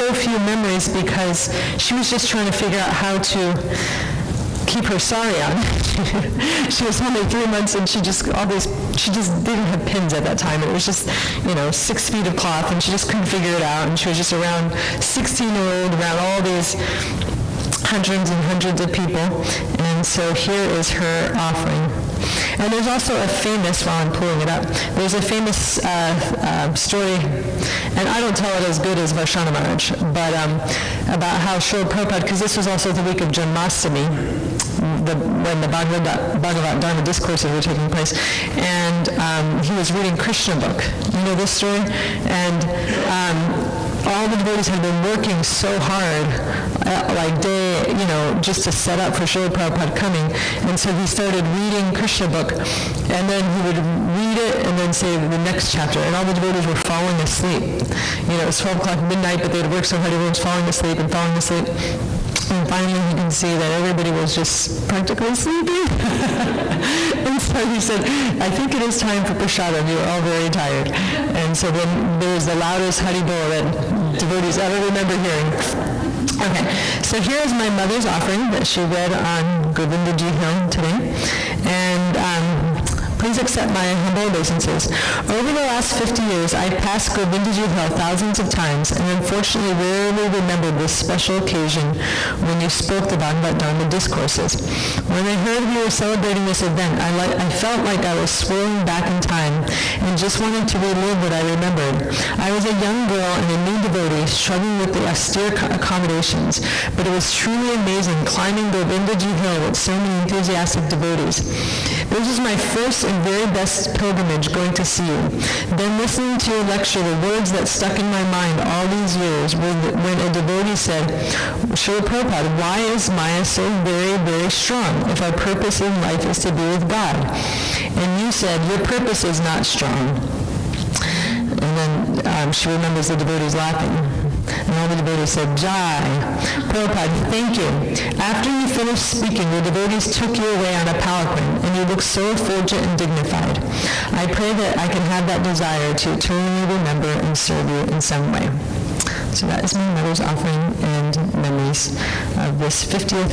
so few memories because she was just trying to figure out how to keep her sari on. She was only 3 months and she just didn't have pins at that time. It was just, 6 feet of cloth and she just couldn't figure it out. And she was just around 16-year-old, around all these hundreds and hundreds of people. And so here is her offering. And there's also a famous, while I'm pulling it up, there's a famous story, and I don't tell it as good as Varshana Maharaj, but about how Srila Prabhupada, because this was also the week of Janmashtami, when the Bhagavad Dharma discourses were taking place, and he was reading Krishna book. You know this story? And all the devotees had been working so hard, just to set up for Srila Prabhupada coming. And so he started reading Krishna book, and then he would read it and then say the next chapter. And all the devotees were falling asleep. It was 12 o'clock midnight, but they had worked so hard, everyone's falling asleep. And finally you can see that everybody was just practically sleeping. And so he said, I think it is time for prasadam. You are all very tired. And so then there was the loudest Hari Bol that devotees ever remember hearing. Okay, so here is my mother's offering that she read on Govindaji Hill today. And please accept my humble obeisances. Over the last 50 years, I've passed Govindaji Hill thousands of times and unfortunately rarely remembered this special occasion when you spoke the Bhagavad Dharma discourses. When I heard we were celebrating this event, I felt like I was swirling back in time and just wanted to relive what I remembered. I was a young girl and a new devotee struggling with the austere accommodations, but it was truly amazing climbing Govindaji Hill with so many enthusiastic devotees. This was my first and very best pilgrimage going to see you. Then listening to your lecture, the words that stuck in my mind all these years were when a devotee said, Srila Prabhupada, why is Maya so very, very strong if our purpose in life is to be with God? And you said, your purpose is not strong. And then she remembers the devotees laughing. And all the devotees said, Jai, Prabhupada, thank you. After you finished speaking, the devotees took you away on a palanquin, and you looked so effulgent and dignified. I pray that I can have that desire to eternally remember and serve you in some way. So that is my mother's offering and memories of this 50th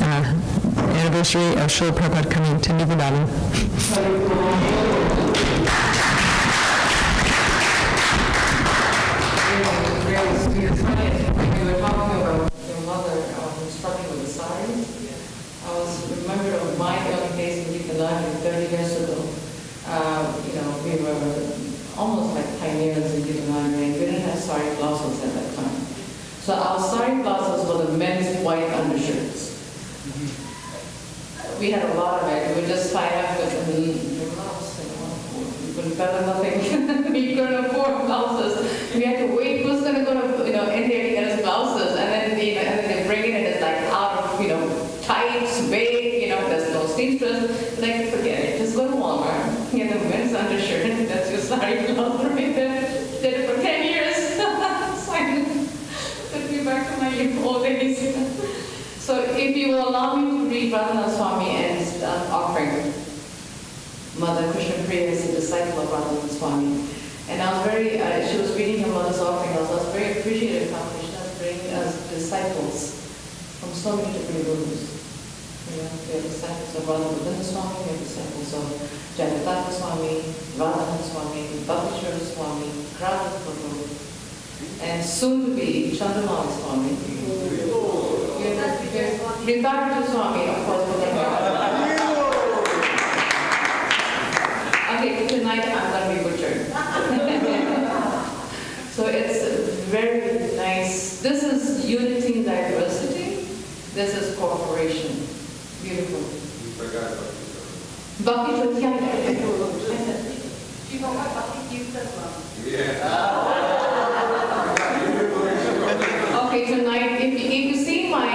anniversary of Srila Prabhupada coming to Vrindavan. It's funny, when you were talking about your mother struggling with the sari, I was remembered of my young days in Vrindavan 30 years ago. We were almost like pioneers in Vrindavan, right? We didn't have sari blouses at that time. So our sari blouses were the men's white undershirts. We had a lot of it. We would just tie up with the blouse. We couldn't better nothing. We couldn't afford blouses. We had to wait who's going to go to India to get us blouses, and then they bring it and it's like out of tights, big, there's no seamstress. Like forget it, just go to Walmart, get the men's undershirt. That's your sari blouse right there. Did it for 10 years. So took me back to my old days. So if you will allow me to read Radhanath Swami and offering. Mother Krishna Priya is a disciple of Radhanath Swami. And I was very, she was reading her mother's offering. I was very appreciative of how Krishna is bringing us disciples from so many different gurus. We have disciples of Radhanath Swami, we have disciples of Jayataka Swami, Radhanath Swami, Bhakti Swami, Radha Prabhu, and soon to be Chandramali Swami. Vrindavan Swami, of course. Okay, tonight I'm going to be butchered. So it's very nice. This is unity in diversity. This is cooperation. Beautiful. You forgot Bhakti Pratyaya. You know what Bhakti Kirtan? Yeah. Okay, tonight, if you see my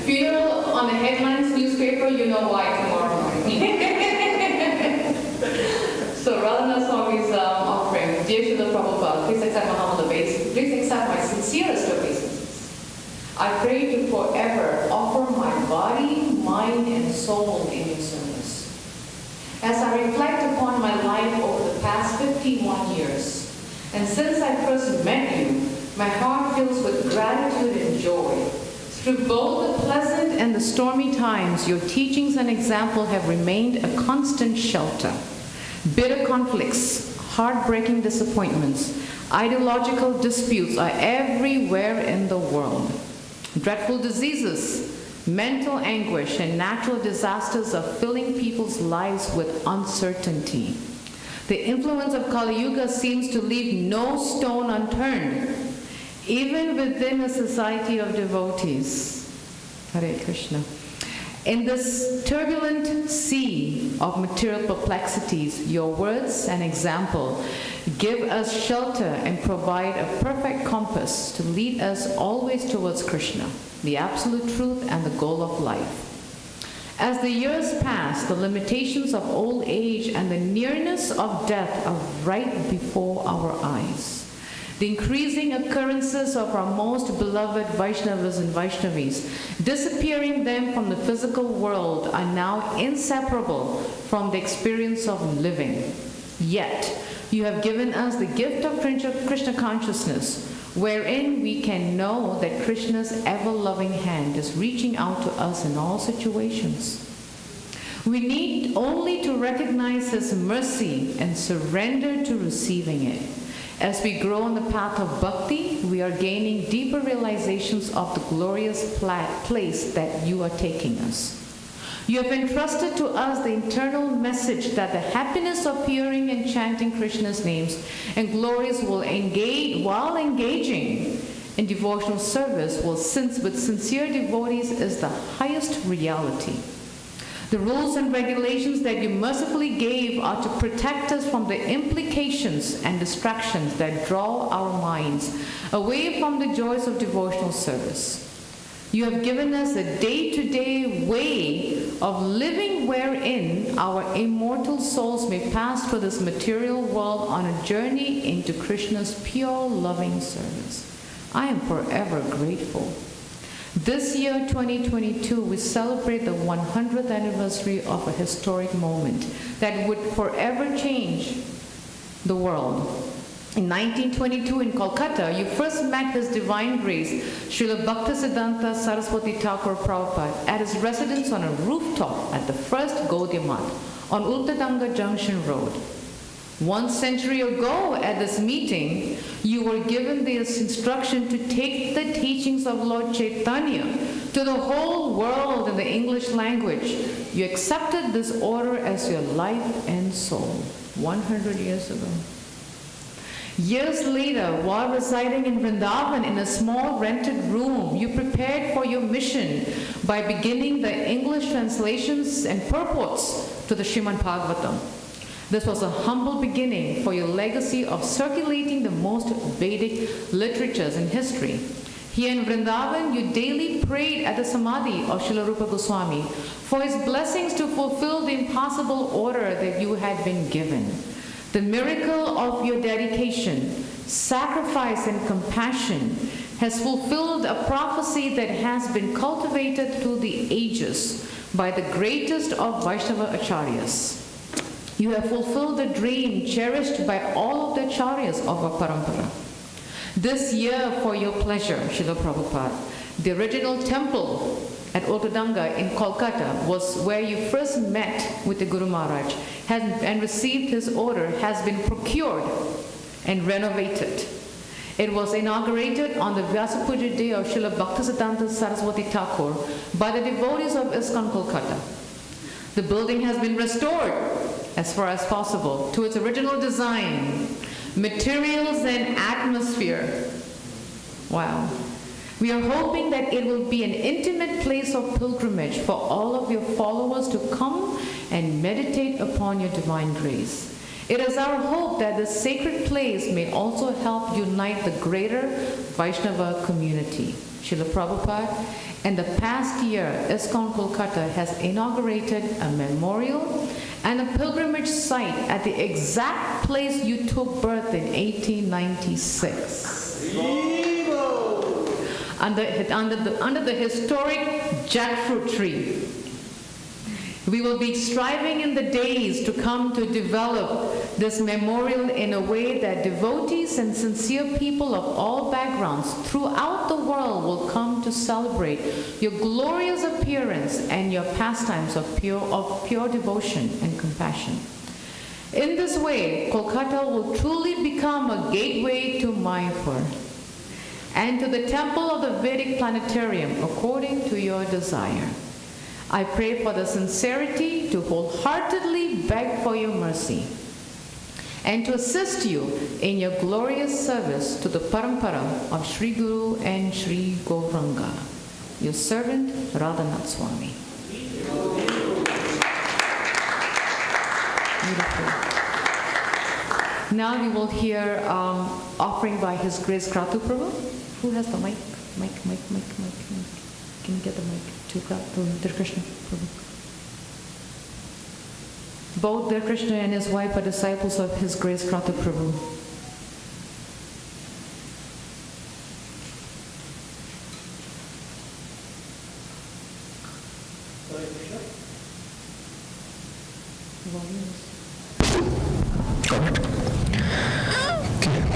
funeral on the headlines newspaper, you know why tomorrow morning. So Radhanath Swami's offering, Dear Srila Prabhupada, please accept my humble obeisance. Please accept my sincerest obeisances. I pray to forever offer my body, mind, and soul in your service. As I reflect upon my life over the past 51 years, and since I first met you, My heart fills with gratitude and joy. Through both the pleasant and the stormy times, your teachings and example have remained a constant shelter. Bitter conflicts, heartbreaking disappointments, ideological disputes are everywhere in the world. Dreadful diseases, mental anguish, and natural disasters are filling people's lives with uncertainty. The influence of Kali Yuga seems to leave no stone unturned, even within a society of devotees. Hare Krishna. In this turbulent sea of material perplexities, your words and example give us shelter and provide a perfect compass to lead us always towards Krishna, the absolute truth and the goal of life. As the years pass, the limitations of old age and the nearness of death are right before our eyes. The increasing occurrences of our most beloved Vaishnavas and Vaishnavis, disappearing them from the physical world, are now inseparable from the experience of living. Yet, you have given us the gift of Krishna consciousness, wherein we can know that Krishna's ever-loving hand is reaching out to us in all situations. We need only to recognize His mercy and surrender to receiving it. As we grow on the path of bhakti, we are gaining deeper realizations of the glorious place that you are taking us. You have entrusted to us the internal message that the happiness of hearing and chanting Krishna's names and glories will engage while engaging in devotional service with sincere devotees is the highest reality. The rules and regulations that you mercifully gave are to protect us from the implications and distractions that draw our minds away from the joys of devotional service. You have given us a day-to-day way of living wherein our immortal souls may pass through this material world on a journey into Krishna's pure loving service. I am forever grateful. This year, 2022, we celebrate the 100th anniversary of a historic moment that would forever change the world. In 1922 in Kolkata, you first met His Divine Grace, Srila Bhaktisiddhanta Saraswati Thakur Prabhupada, at his residence on a rooftop at the first Gaudiya Math on Ultadanga Junction Road. 1 century ago at this meeting, you were given this instruction to take the teachings of Lord Chaitanya to the whole world in the English language. You accepted this order as your life and soul 100 years ago. Years later, while residing in Vrindavan in a small rented room, you prepared for your mission by beginning the English translations and purports to the Srimad Bhagavatam. This was a humble beginning for your legacy of circulating the most Vedic literatures in history. Here in Vrindavan, you daily prayed at the Samadhi of Srila Rupa Goswami for his blessings to fulfill the impossible order that you had been given. The miracle of your dedication, sacrifice, and compassion has fulfilled a prophecy that has been cultivated through the ages by the greatest of Vaishnava Acharyas. You have fulfilled the dream cherished by all of the Acharyas of our Parampara. This year, for your pleasure, Srila Prabhupada, the original temple at Ultadanga in Kolkata was where you first met with the Guru Maharaj and received his order, has been procured and renovated. It was inaugurated on the Vyasa Puja day of Srila Bhaktisiddhanta Saraswati Thakur by the devotees of ISKCON Kolkata. The building has been restored as far as possible to its original design, materials, and atmosphere. Wow. We are hoping that it will be an intimate place of pilgrimage for all of your followers to come and meditate upon your divine grace. It is our hope that this sacred place may also help unite the greater Vaishnava community. Srila Prabhupada, in the past year, ISKCON Kolkata has inaugurated a memorial and a pilgrimage site at the exact place you took birth in 1896. Under the historic jackfruit tree. We will be striving in the days to come to develop this memorial in a way that devotees and sincere people of all backgrounds throughout the world will come to celebrate your glorious appearance and your pastimes of pure devotion and compassion. In this way, Kolkata will truly become a gateway to Mayapur and to the temple of the Vedic planetarium according to your desire. I pray for the sincerity to wholeheartedly beg for your mercy and to assist you in your glorious service to the parampara of Sri Guru and Sri Gauranga. Your servant, Radhanath Swami. Beautiful. Now we will hear offering by His Grace Kratu Prabhu. Who has the mic? Mic. Can you get the mic to Dear Krishna Prabhu? Both Dear Krishna and his wife are disciples of His Grace Kratu Prabhu.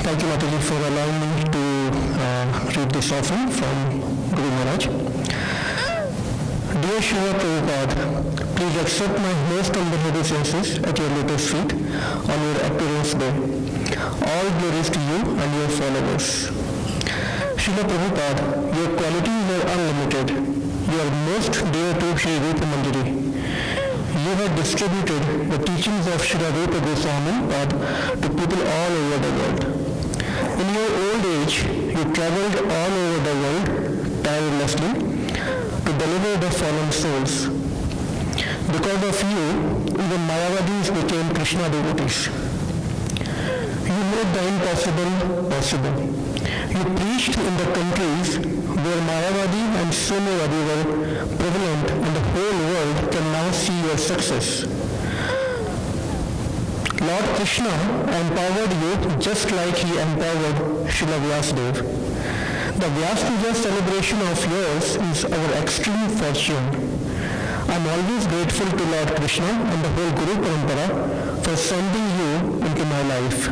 Thank you, Mataji, for allowing me to read this offering from Guru Maharaj. Dear Srila Prabhupada, please accept my most humble obeisances at your lotus feet on your appearance day. All glories to you and your followers. Srila Prabhupada, your qualities are unlimited. You are most dear to Sri Rupa Manjari. You have distributed the teachings of Srila Rupa Goswami to people all over the world. In your old age, you traveled all over the world tirelessly to deliver the fallen souls. Because of you, even Mayavadis became Krishna devotees. You made the impossible possible. You preached in the countries where Mayavadi and Sunyavadi were prevalent, and the whole world can now see your success. Lord Krishna empowered you just like he empowered Srila Vyasadeva. The Vyasapuja celebration of yours is our extreme fortune. I am always grateful to Lord Krishna and the whole Guru Parampara for sending you into my life.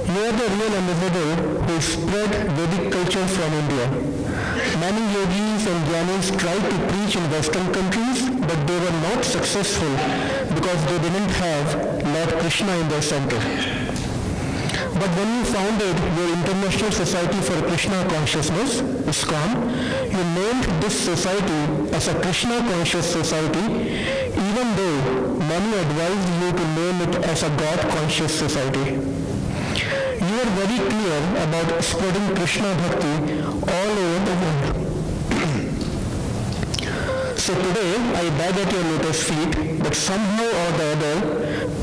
You are the real ambassador who spread Vedic culture from India. Many yogis and jnanis tried to preach in Western countries, but they were not successful because they didn't have Lord Krishna in their center. But when you founded your International Society for Krishna Consciousness, ISKCON, you named this society as a Krishna Conscious Society, even though many advised you to name it as a God Conscious Society. You are very clear about spreading Krishna Bhakti all over the world. So today, I beg at your lotus feet that somehow or the other,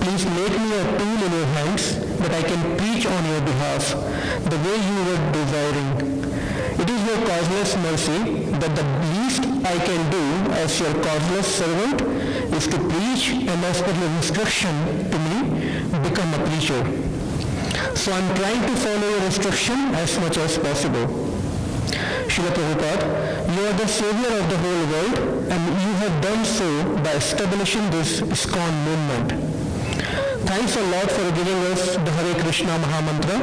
please make me a tool in your hands that I can preach on your behalf the way you were desiring. It is your causeless mercy that the least I can do as your causeless servant is to preach and as per your instruction to me, become a preacher. So I am trying to follow your instruction as much as possible. Srila Prabhupada, you are the savior of the whole world, and you have done so by establishing this ISKCON movement. Thanks a lot for giving us the Hare Krishna Mahamantra,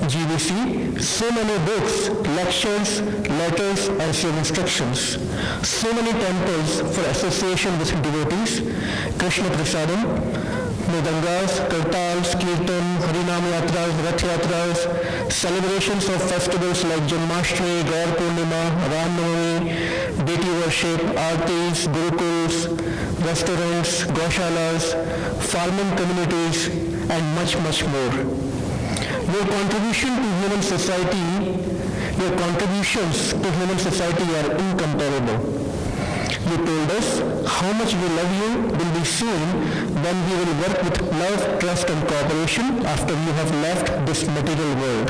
GVC, so many books, lectures, letters as your instructions, so many temples for association with devotees, Krishna Prasadam, Mridangas, Kirtans, Kirtan, Harinam Yatras, Rath Yatras, celebrations of festivals like Janmashtami, Gaur Purnima, Ram Navami, deity worship, artis, gurukuls, restaurants, gaushalas, farming communities, and much, much more. Your contributions to human society are incomparable. You told us how much we love you will be seen when we will work with love, trust and cooperation after you have left this material world.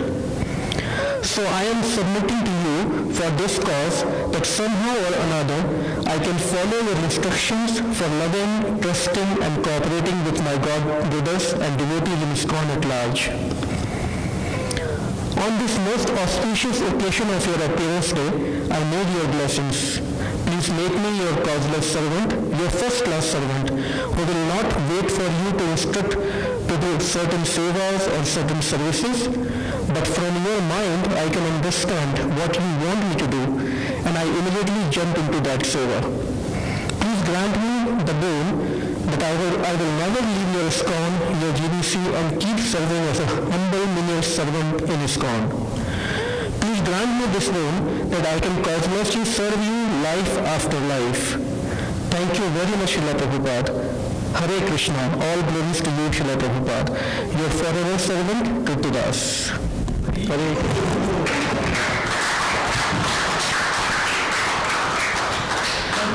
So I am submitting to you for this cause that somehow or another I can follow your instructions for loving, trusting and cooperating with my God brothers and devotees in ISKCON at large. On this most auspicious occasion of your appearance day, I need your blessings. Please make me your causeless servant, your first-class servant, who will not wait for you to instruct to do certain sevas or certain services, but from your mind I can understand what you want me to do, and I immediately jump into that seva. Please grant me the boon that I will never leave your ISKCON, your GBC, and keep serving as a humble menial servant in ISKCON. Please grant me this boon that I can causelessly serve you life after life. Thank you very much, Srila Prabhupada. Hare Krishna, all glories to you, Srila Prabhupada. Your forever servant, Kritidas. Hare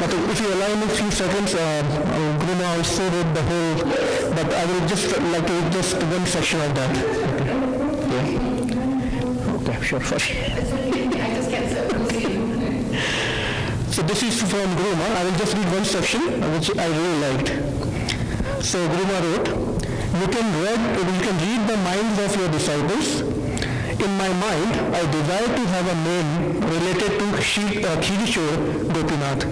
But if you allow me a few seconds, Guru I also read the whole, but I will just like to read just one section of that. Okay, yeah. Okay, sure, sorry. I just can't say it. So this is from Guru. I will just read one section which I really liked. So Guru wrote, you can read the minds of your disciples. In my mind, I desire to have a name related to Kshirishore Gopinath.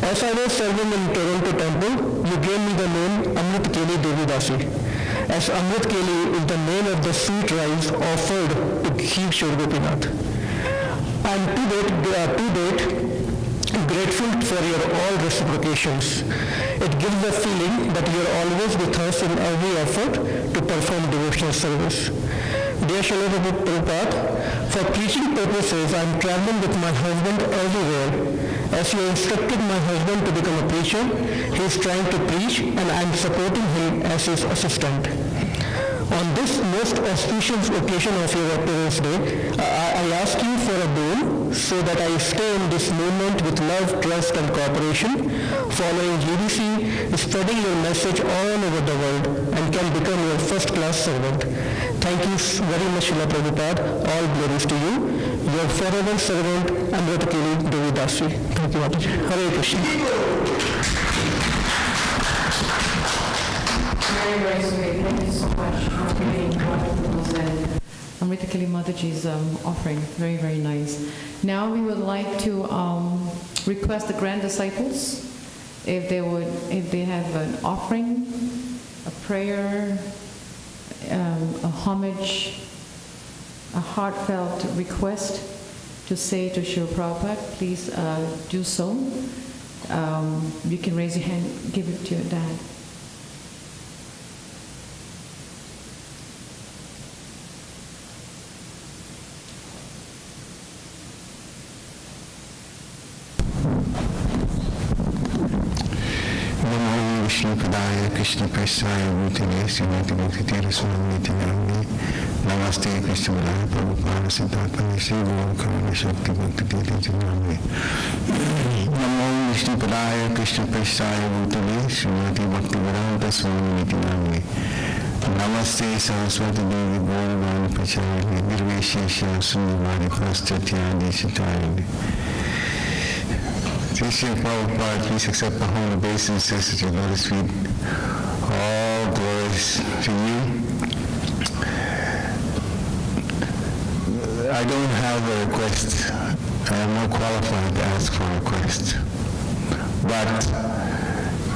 As I was serving in Toronto temple, you gave me the name Amrit Keli Devidasi. As Amrit Keli is the name of the sweet rice offered to Kshirishore Gopinath. I am to date grateful for your all reciprocations. It gives the feeling that you are always with us in every effort to perform devotional service. Dear Srila Prabhupada, for preaching purposes, I am traveling with my husband everywhere. As you instructed my husband to become a preacher, he is trying to preach and I am supporting him as his assistant. On this most auspicious occasion of your appearance day, I ask you for a boon so that I stay in this movement with love, trust and cooperation, following GBC, spreading your message all over the world and can become your first-class servant. Thank you very much, Srila Prabhupada. All glories to you. Your forever servant, Amrit Keli Devidasi. Thank you, Mataji. Hare Krishna. Very, very sweet. Thank you so much for being wonderful and Amrita Keli Mataji's offering. Very, very nice. Now we would like to request the grand disciples if they have an offering, a prayer, a homage, a heartfelt request to say to Srila Prabhupada, please do so. You can raise your hand, give it to your dad. Padaya Krishna Prasaya Bhutale Srimati Bhakti Swami Nami Namaste Krishna Padaya Prabhupada Siddhartha Sri Guru Karana Shakti Bhakti Janmashtami Namo Vishnu Padaya Krishna Prasaya Bhutale Srimati Bhakti Swami Nami Namaste Saraswati Devi Gauravan Pacharani Nirveshesha Sunnivari Paschatya Deshitayani. Sri Sri Prabhupada, please accept the humble obeisances at your lotus feet. All glories to you. I don't have a request. I am not qualified to ask for a request. But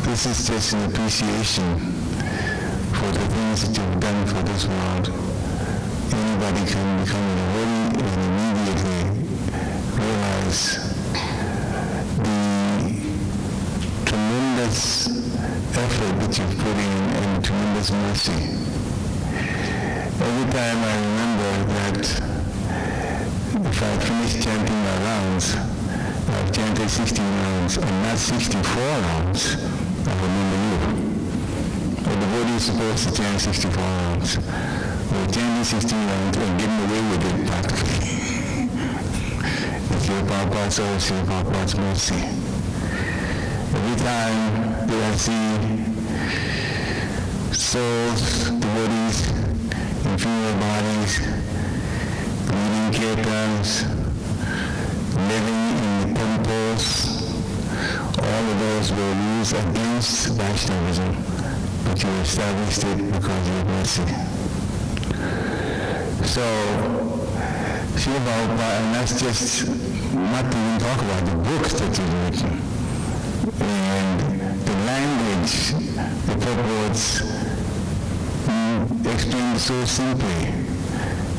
this is just an appreciation for the things that you've done for this world. Anybody can become a devotee and immediately realize the tremendous effort that you've put in and tremendous mercy. Every time I remember that if I finish chanting my rounds, I've chanted 16 rounds and not 64 rounds, I remember you. The devotee is supposed to chant 64 rounds. We're chanting 16 rounds and getting away with it practically. It's your Prabhupada's also your Prabhupada's mercy. Every time that I see souls, devotees, in female bodies, leading kirtans, living in the temples, all of those were rules against Vaishnavism, but you established it because of your mercy. So, Srila Prabhupada, and that's just not to even talk about the books that you've written, and the language, the purports, explained so simply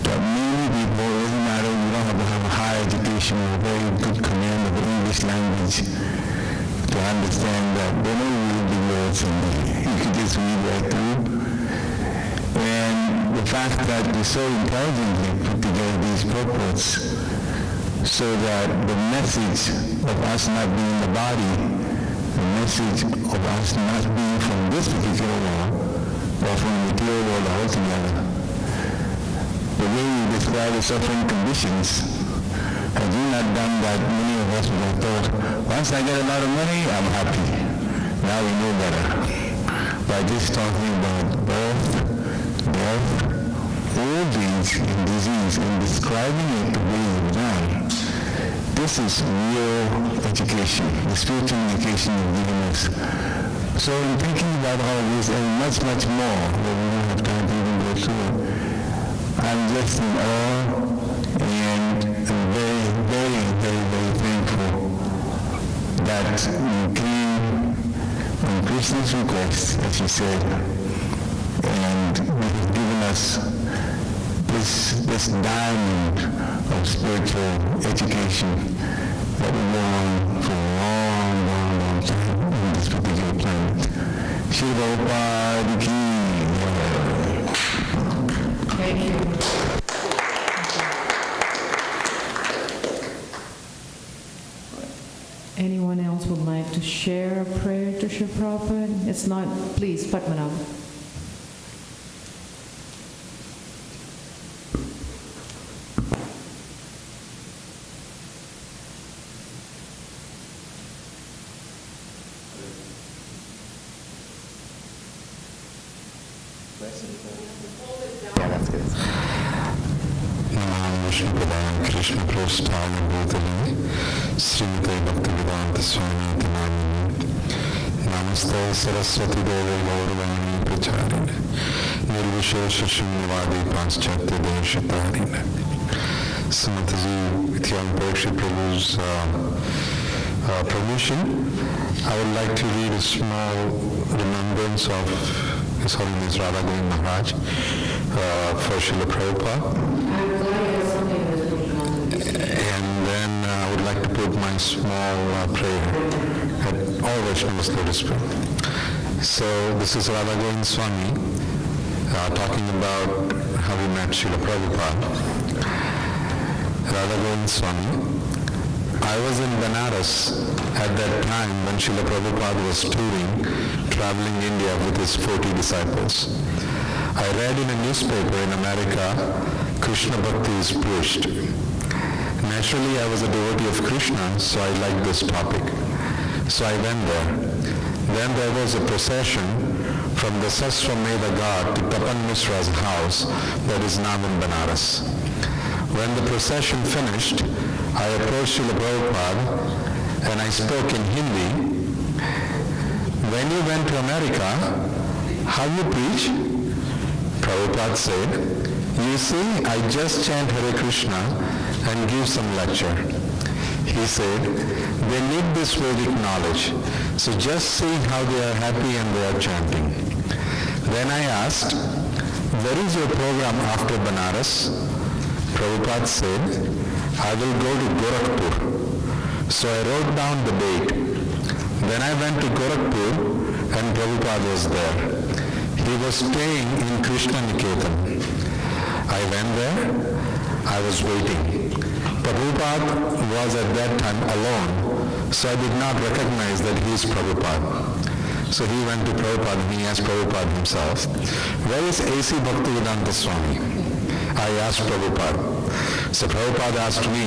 that many people, it doesn't matter, you don't have to have a high education or a very good command of the English language to understand that they don't read the words and you can just read right through. And the fact that they so intelligently put together these purports so that the message of us not being the body, the message of us not being from this particular world, but from the material world altogether, the way you describe the suffering conditions, had you not done that, many of us would have thought, once I get a lot of money, I'm happy. Now we know better. By just talking about birth, death, old age, and disease, and describing it the way you've done, this is real education, the spiritual education you've given us. So in thinking about all of this, and much, much more, that we don't have time to even go through it, I'm just in awe, and I'm very, very, very, very thankful that you came on Krishna's request, as you said, and you have given us this diamond of spiritual education that we want for a long, long, long time on this particular planet. Shri Prabhupada ki jai. Thank you. Anyone else would like to share a prayer to Shri Prabhupada? It's not, please, Padmanabh. Krishna Prasthana Bhutale Srimate Bhaktivedanta Swami Namini Namaste Saraswati Deva Gauravani Pracharine Nirvishesha Shunyavadi Paschatya Deshatarine. Sumataji, with your Parikshit Prabhu's permission, I would like to read a small remembrance of His Holiness Radha Govind Maharaj for Srila Prabhupada. And then I would like to put my small prayer at all Vaishnavas' lotus feet. So this is Radha Govind Swami talking about how we met Srila Prabhupada. Radha Govind Swami, I was in Benares at that time when Srila Prabhupada was touring, traveling India with his 40 disciples. I read in a newspaper in America, Krishna Bhakti is preached. Naturally, I was a devotee of Krishna, so I liked this topic. So I went there. Then there was a procession from the Saswamedha Ghat to Tapan Mishra's house that is now in Benares. When the procession finished, I approached Srila Prabhupada and I spoke in Hindi. When you went to America, how you preach? Prabhupada said, you see, I just chant Hare Krishna and give some lecture. He said, they need this Vedic knowledge, so just see how they are happy and they are chanting. Then I asked, where is your program after Benares? Prabhupada said, I will go to Gorakhpur. So I wrote down the date. Then I went to Gorakhpur and Prabhupada was there. He was staying in Krishna Niketan. I went there. I was waiting. Prabhupada was at that time alone, so I did not recognize that he is Prabhupada. So he went to Prabhupada and he asked Prabhupada himself, where is A.C. Bhaktivedanta Swami? I asked Prabhupada. So Prabhupada asked me,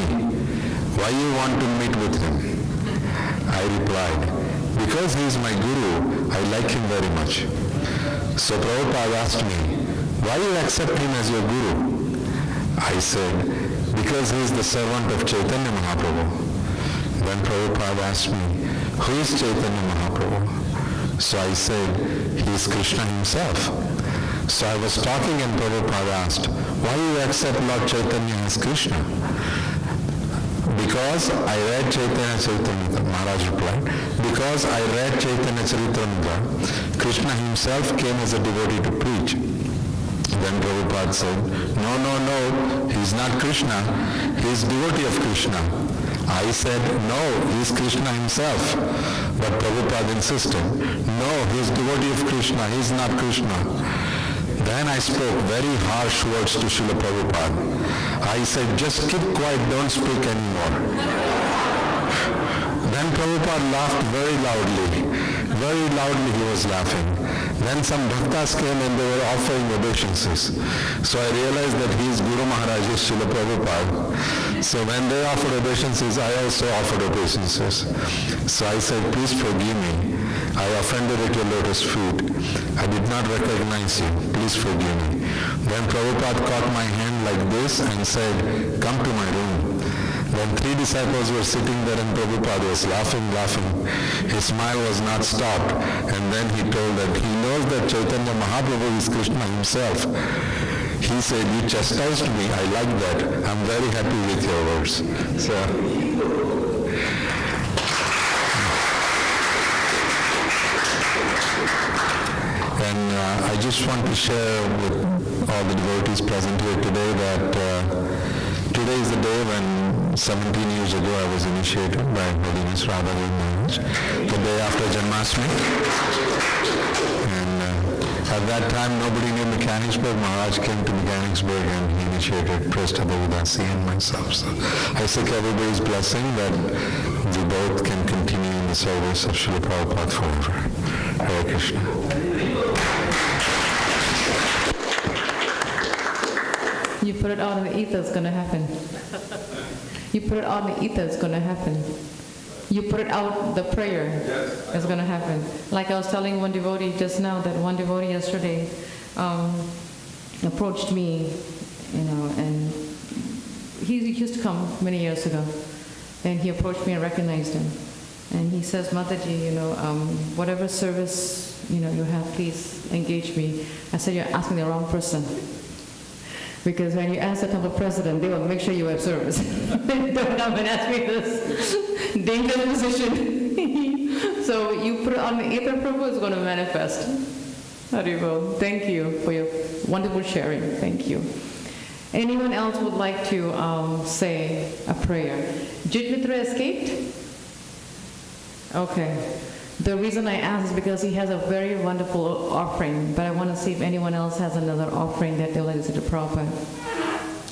why you want to meet with him? I replied, because he is my guru, I like him very much. So Prabhupada asked me, why you accept him as your guru? I said, because he is the servant of Chaitanya Mahaprabhu. Then Prabhupada asked me, who is Chaitanya Mahaprabhu? So I said, he is Krishna himself. So I was talking and Prabhupada asked, why you accept Lord Chaitanya as Krishna? Because I read Chaitanya Charitamrita, Maharaj replied, because I read Chaitanya Charitamrita, Krishna himself came as a devotee to preach. Then Prabhupada said, no, he's not Krishna, he's devotee of Krishna. I said, no, he's Krishna himself. But Prabhupada insisted, no, he's devotee of Krishna, he's not Krishna. Then I spoke very harsh words to Srila Prabhupada. I said, just keep quiet, don't speak anymore. Then Prabhupada laughed very loudly. Very loudly he was laughing. Then some bhaktas came and they were offering obeisances. So I realized that he is Guru Maharaj, is Srila Prabhupada. So when they offered obeisances, I also offered obeisances. So I said, please forgive me. I offended at your lotus feet. I did not recognize you. Please forgive me. Then Prabhupada caught my hand like this and said, come to my room. Then 3 disciples were sitting there and Prabhupada was laughing. His smile was not stopped. And then he told that he knows that Chaitanya Mahaprabhu is Krishna himself. He said, you chastised me. I like that. I'm very happy with your words. So, and I just want to share with all the devotees present here today that today is the day when 17 years ago I was initiated by Holiness Radha Maharaj, the day after Janmashtami. And at that time nobody knew Mechanicsburg. Maharaj came to Mechanicsburg and he initiated Prabhupada Udasi and myself. So I seek everybody's blessing that we both can continue in the service of Srila Prabhupada forever. Hare Krishna. You put it out in the ether, it's going to happen. You put it out in the ether, it's going to happen. You put it out, the prayer, is going to happen. Like I was telling one devotee just now, that one devotee yesterday approached me, and he used to come many years ago. And he approached me and recognized him. And he says, Mataji, whatever service, you have, please engage me. I said, you're asking the wrong person. Because when you ask the temple president, they will make sure you have service. Don't come and ask me this dangerous position. So you put it on the ether, Prabhu, it's going to manifest. Haribol. Thank you for your wonderful sharing. Thank you. Anyone else would like to say a prayer? Jitmitra escaped? Okay. The reason I ask is because he has a very wonderful offering, but I want to see if anyone else has another offering that they would like to say to Prabhupada.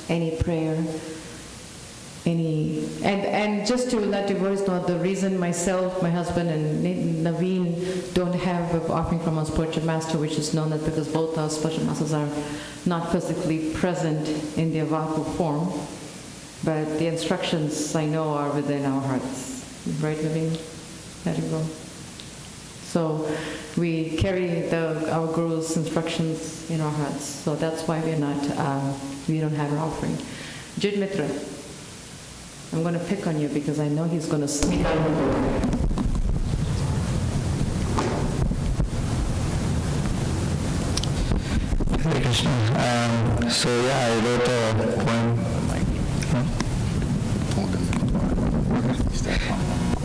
Any prayer? And just to let devotees know, the reason myself, my husband, and Naveen don't have an offering from our spiritual master, which is known that because both our spiritual masters are not physically present in their Vaku form, but the instructions I know are within our hearts. Right, Naveen? There you go. So we carry our Guru's instructions in our hearts. So that's why we don't have an offering. Jit Mitra, I'm going to pick on you because I know he's going to sneak out of the door. Hare Krishna. I wrote a poem.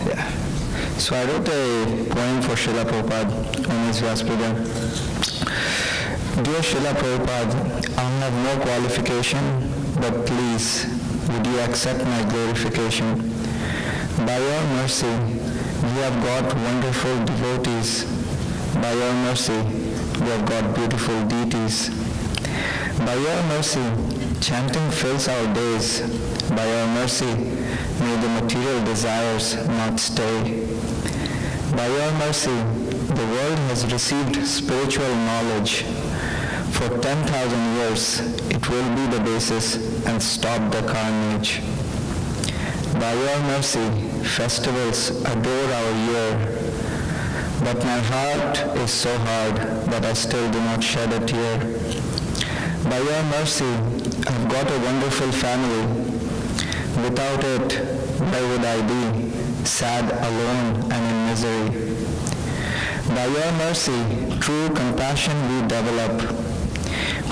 Yeah. So I wrote a poem for Srila Prabhupada on his Vyasa. Dear Srila Prabhupada, I have no qualification, but please, would you accept my glorification? By your mercy, we have got wonderful devotees. By your mercy, we have got beautiful deities. By your mercy, chanting fills our days. By your mercy, may the material desires not stay. By your mercy, the world has received spiritual knowledge. For 10,000 years, it will be the basis and stop the carnage. By your mercy, festivals adore our year. But my heart is so hard that I still do not shed a tear. By your mercy, I've got a wonderful family. Without it, where would I be? Sad, alone, and in misery. By your mercy, true compassion we develop.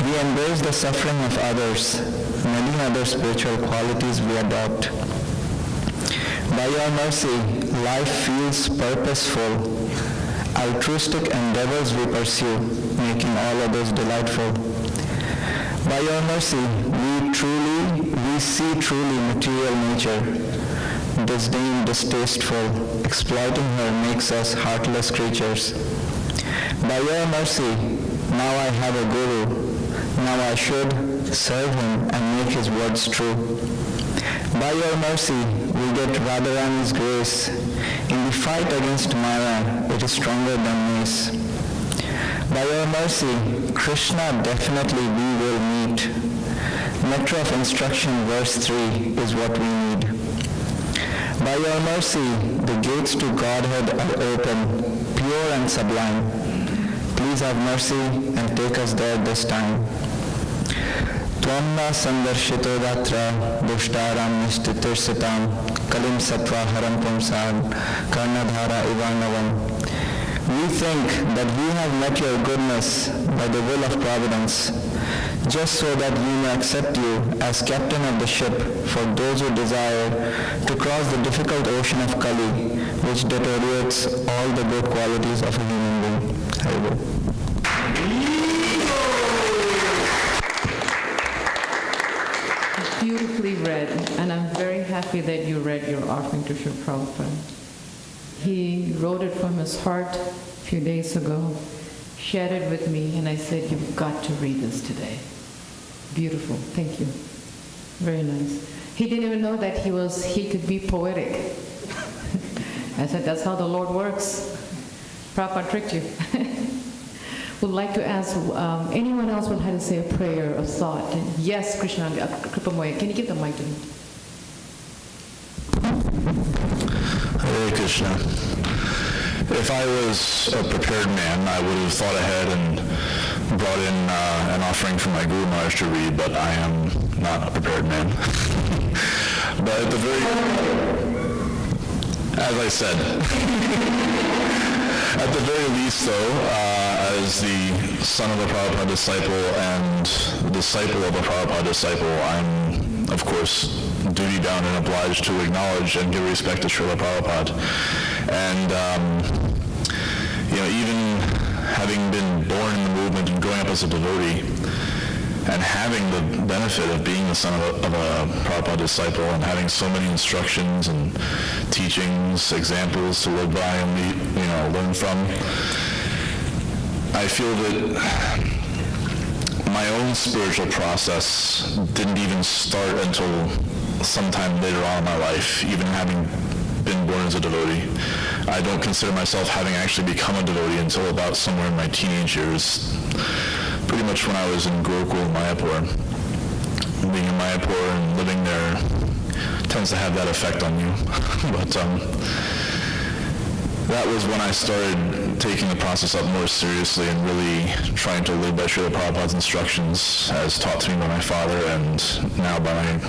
We embrace the suffering of others. Many other spiritual qualities we adopt. By your mercy, life feels purposeful. Altruistic endeavors we pursue, making all others delightful. By your mercy, we see truly material nature. Disdain, distasteful, exploiting her makes us heartless creatures. By your mercy, now I have a guru. Now I should serve him and make his words true. By your mercy, we get Radharani's grace. In the fight against Maya, it is stronger than mace. By your mercy, Krishna definitely we will meet. Nectar of instruction, verse 3, is what we need. By your mercy, the gates to Godhead are open, pure and sublime. Please have mercy and take us there this time. Tvamna sandarshito datra dushtaram nishtitirsitam kalim sattva haram pumsam karnadhara ivanavam. We think that we have met your goodness by the will of providence, just so that we may accept you as captain of the ship for those who desire to cross the difficult ocean of Kali, which deteriorates all the good qualities of a human being. Haribol. Beautifully read, and I'm very happy that you read your offering to Srila Prabhupada. He wrote it from his heart a few days ago, shared it with me, and I said, you've got to read this today. Beautiful. Thank you. Very nice. He didn't even know that he could be poetic. I said, that's how the Lord works. Prabhupada tricked you. Would like to ask, anyone else would like to say a prayer of thought? And yes, Krishna, Kripamoya, can you give the mic to me? Hare Krishna. If I was a prepared man, I would have thought ahead and brought in an offering from my Guru Maharaj to read, but I am not a prepared man. But at the as I said, at the very least though, as the son of a Prabhupada disciple and disciple of a Prabhupada disciple, I'm of course duty bound and obliged to acknowledge and give respect to Srila Prabhupada. And even having been born in the movement and growing up as a devotee, and having the benefit of being the son of a Prabhupada disciple and having so many instructions and teachings, examples to live by and learn from, I feel that my own spiritual process didn't even start until sometime later on in my life, even having been born as a devotee. I don't consider myself having actually become a devotee until about somewhere in my teenage years, pretty much when I was in Gurukul, Mayapur. Being in Mayapur and living there tends to have that effect on you. But that was when I started taking the process up more seriously and really trying to live by Srila Prabhupada's instructions as taught to me by my father and now by my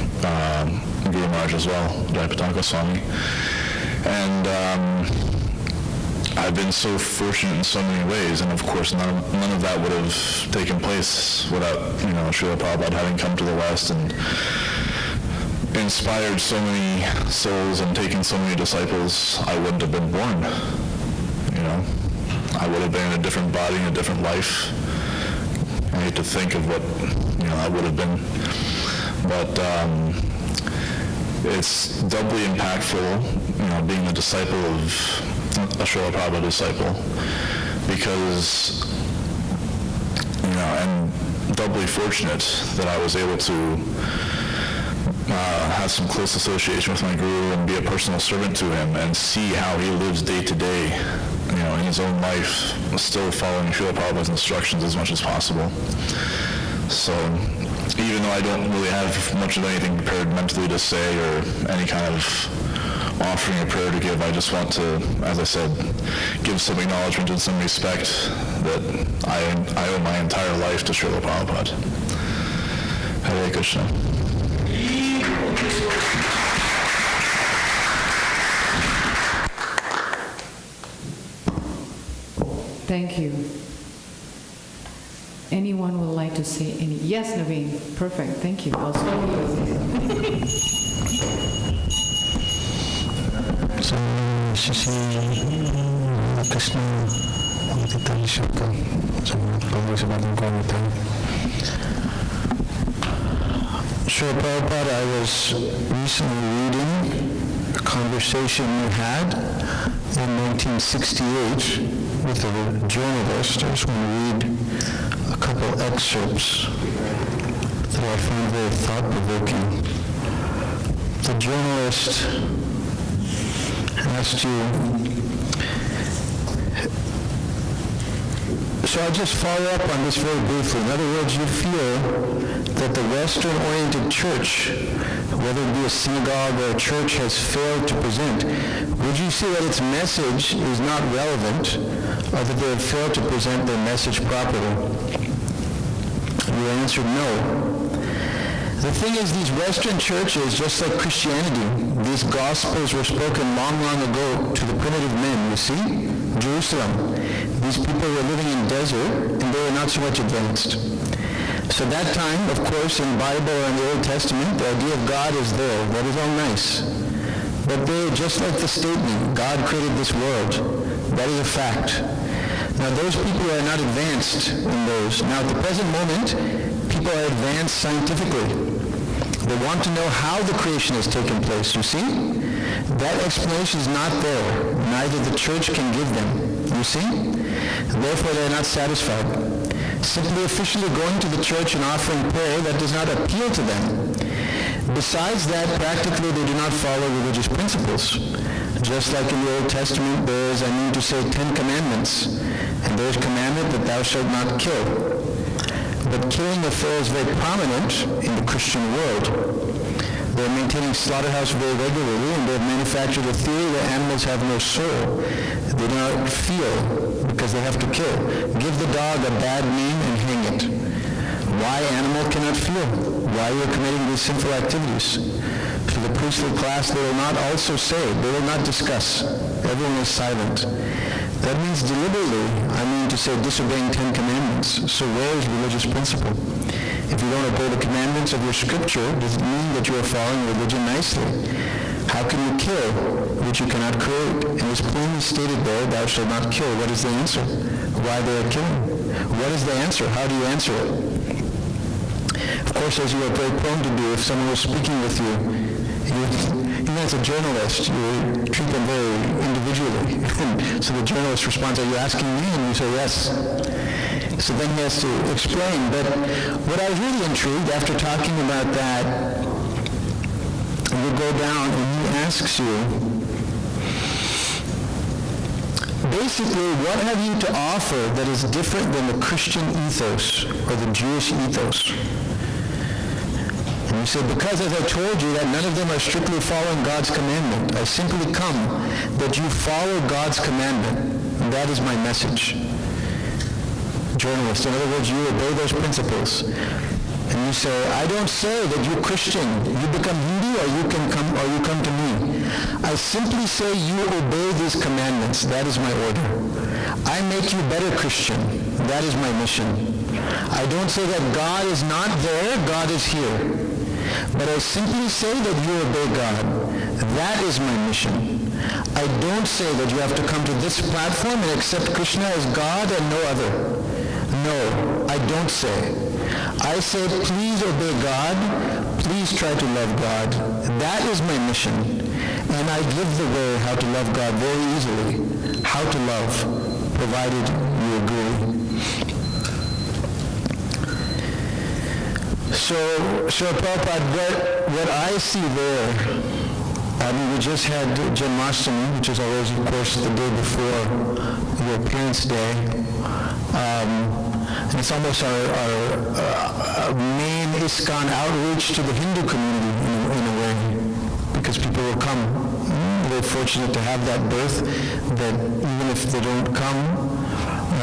Guru Maharaj as well, Jayapataka Swami. And I've been so fortunate in so many ways, and of course none of that would have taken place without Srila Prabhupada having come to the West and inspired so many souls and taken so many disciples. I wouldn't have been born. I would have been in a different body, in a different life. I hate to think of what I would have been, but it's doubly impactful, being the disciple of a Srila Prabhupada disciple, because, and doubly fortunate that I was able to have some close association with my Guru and be a personal servant to him and see how he lives day to day, in his own life, still following Srila Prabhupada's instructions as much as possible. So, even though I don't really have much of anything prepared mentally to say or any kind of offering a prayer to give, I just want to, as I said, give some acknowledgement and some respect that I owe my entire life to Srila Prabhupada. Hare Krishna. Thank you. Anyone would like to say any? Yes, Naveen. Perfect. Thank you. Also. So, Sri Sri Radha Krishna Bhakti Shaka. So, Srila Prabhupada, I was recently reading a conversation we had in 1968 with a journalist. I just want to read a couple excerpts that I find very thought-provoking. The journalist asked you, so I'll just follow up on this very briefly. In other words, you feel that the Western-oriented church, whether it be a synagogue or a church, has failed to present. Would you say that its message is not relevant, or that they have failed to present their message properly? You answered no. The thing is, these Western churches, just like Christianity, these gospels were spoken long, long ago to the primitive men, you see? Jerusalem. These people were living in desert, and they were not so much advanced. So that time, of course, in the Bible or in the Old Testament, the idea of God is there. That is all nice. But they, just like the statement, God created this world. That is a fact. Now, those people are not advanced in those. Now, at the present moment, people are advanced scientifically. They want to know how the creation has taken place, you see? That explanation is not there. Neither the church can give them, you see? Therefore, they are not satisfied. Simply officially going to the church and offering prayer, that does not appeal to them. Besides that, practically they do not follow religious principles. Just like in the Old Testament, there is, 10 commandments. And there is commandment that thou shalt not kill. But killing affair is very prominent in the Christian world. They're maintaining slaughterhouse very regularly, and they've manufactured a theory that animals have no soul. They do not feel because they have to kill. Give the dog a bad name and hang it. Why animal cannot feel? Why you're committing these sinful activities? To the priestly class, they will not also say, they will not discuss. Everyone is silent. That means deliberately, to say disobeying 10 commandments. So where is religious principle? If you don't obey the commandments of your scripture, does it mean that you are following religion nicely? How can you kill which you cannot create? And it's plainly stated there, thou shalt not kill. What is the answer? Why they are killing? What is the answer? How do you answer it? Of course, as you are very prone to do, if someone was speaking with you, even as a journalist, you treat them very individually. So the journalist responds, are you asking me? And you say, yes. So then he has to explain. But what I was really intrigued after talking about that, you go down and he asks you, basically, what have you to offer that is different than the Christian ethos or the Jewish ethos? And you say, because as I told you that none of them are strictly following God's commandment, I simply come that you follow God's commandment. And that is my message. Journalist, in other words, you obey those principles. And you say, I don't say that you Christian, you become Hindu or you come to me. I simply say you obey these commandments. That is my order. I make you better Christian. That is my mission. I don't say that God is not there, God is here. But I simply say that you obey God. That is my mission. I don't say that you have to come to this platform and accept Krishna as God and no other. No, I don't say. I say, please obey God. Please try to love God. That is my mission. And I give the way how to love God very easily. How to love, provided you agree. So Prabhupada, what I see there, we just had Janmashtami, which is always, of course, the day before your appearance day. And it's almost our main ISKCON outreach to the Hindu community in a way, because people will come. We're fortunate to have that birth, that even if they don't come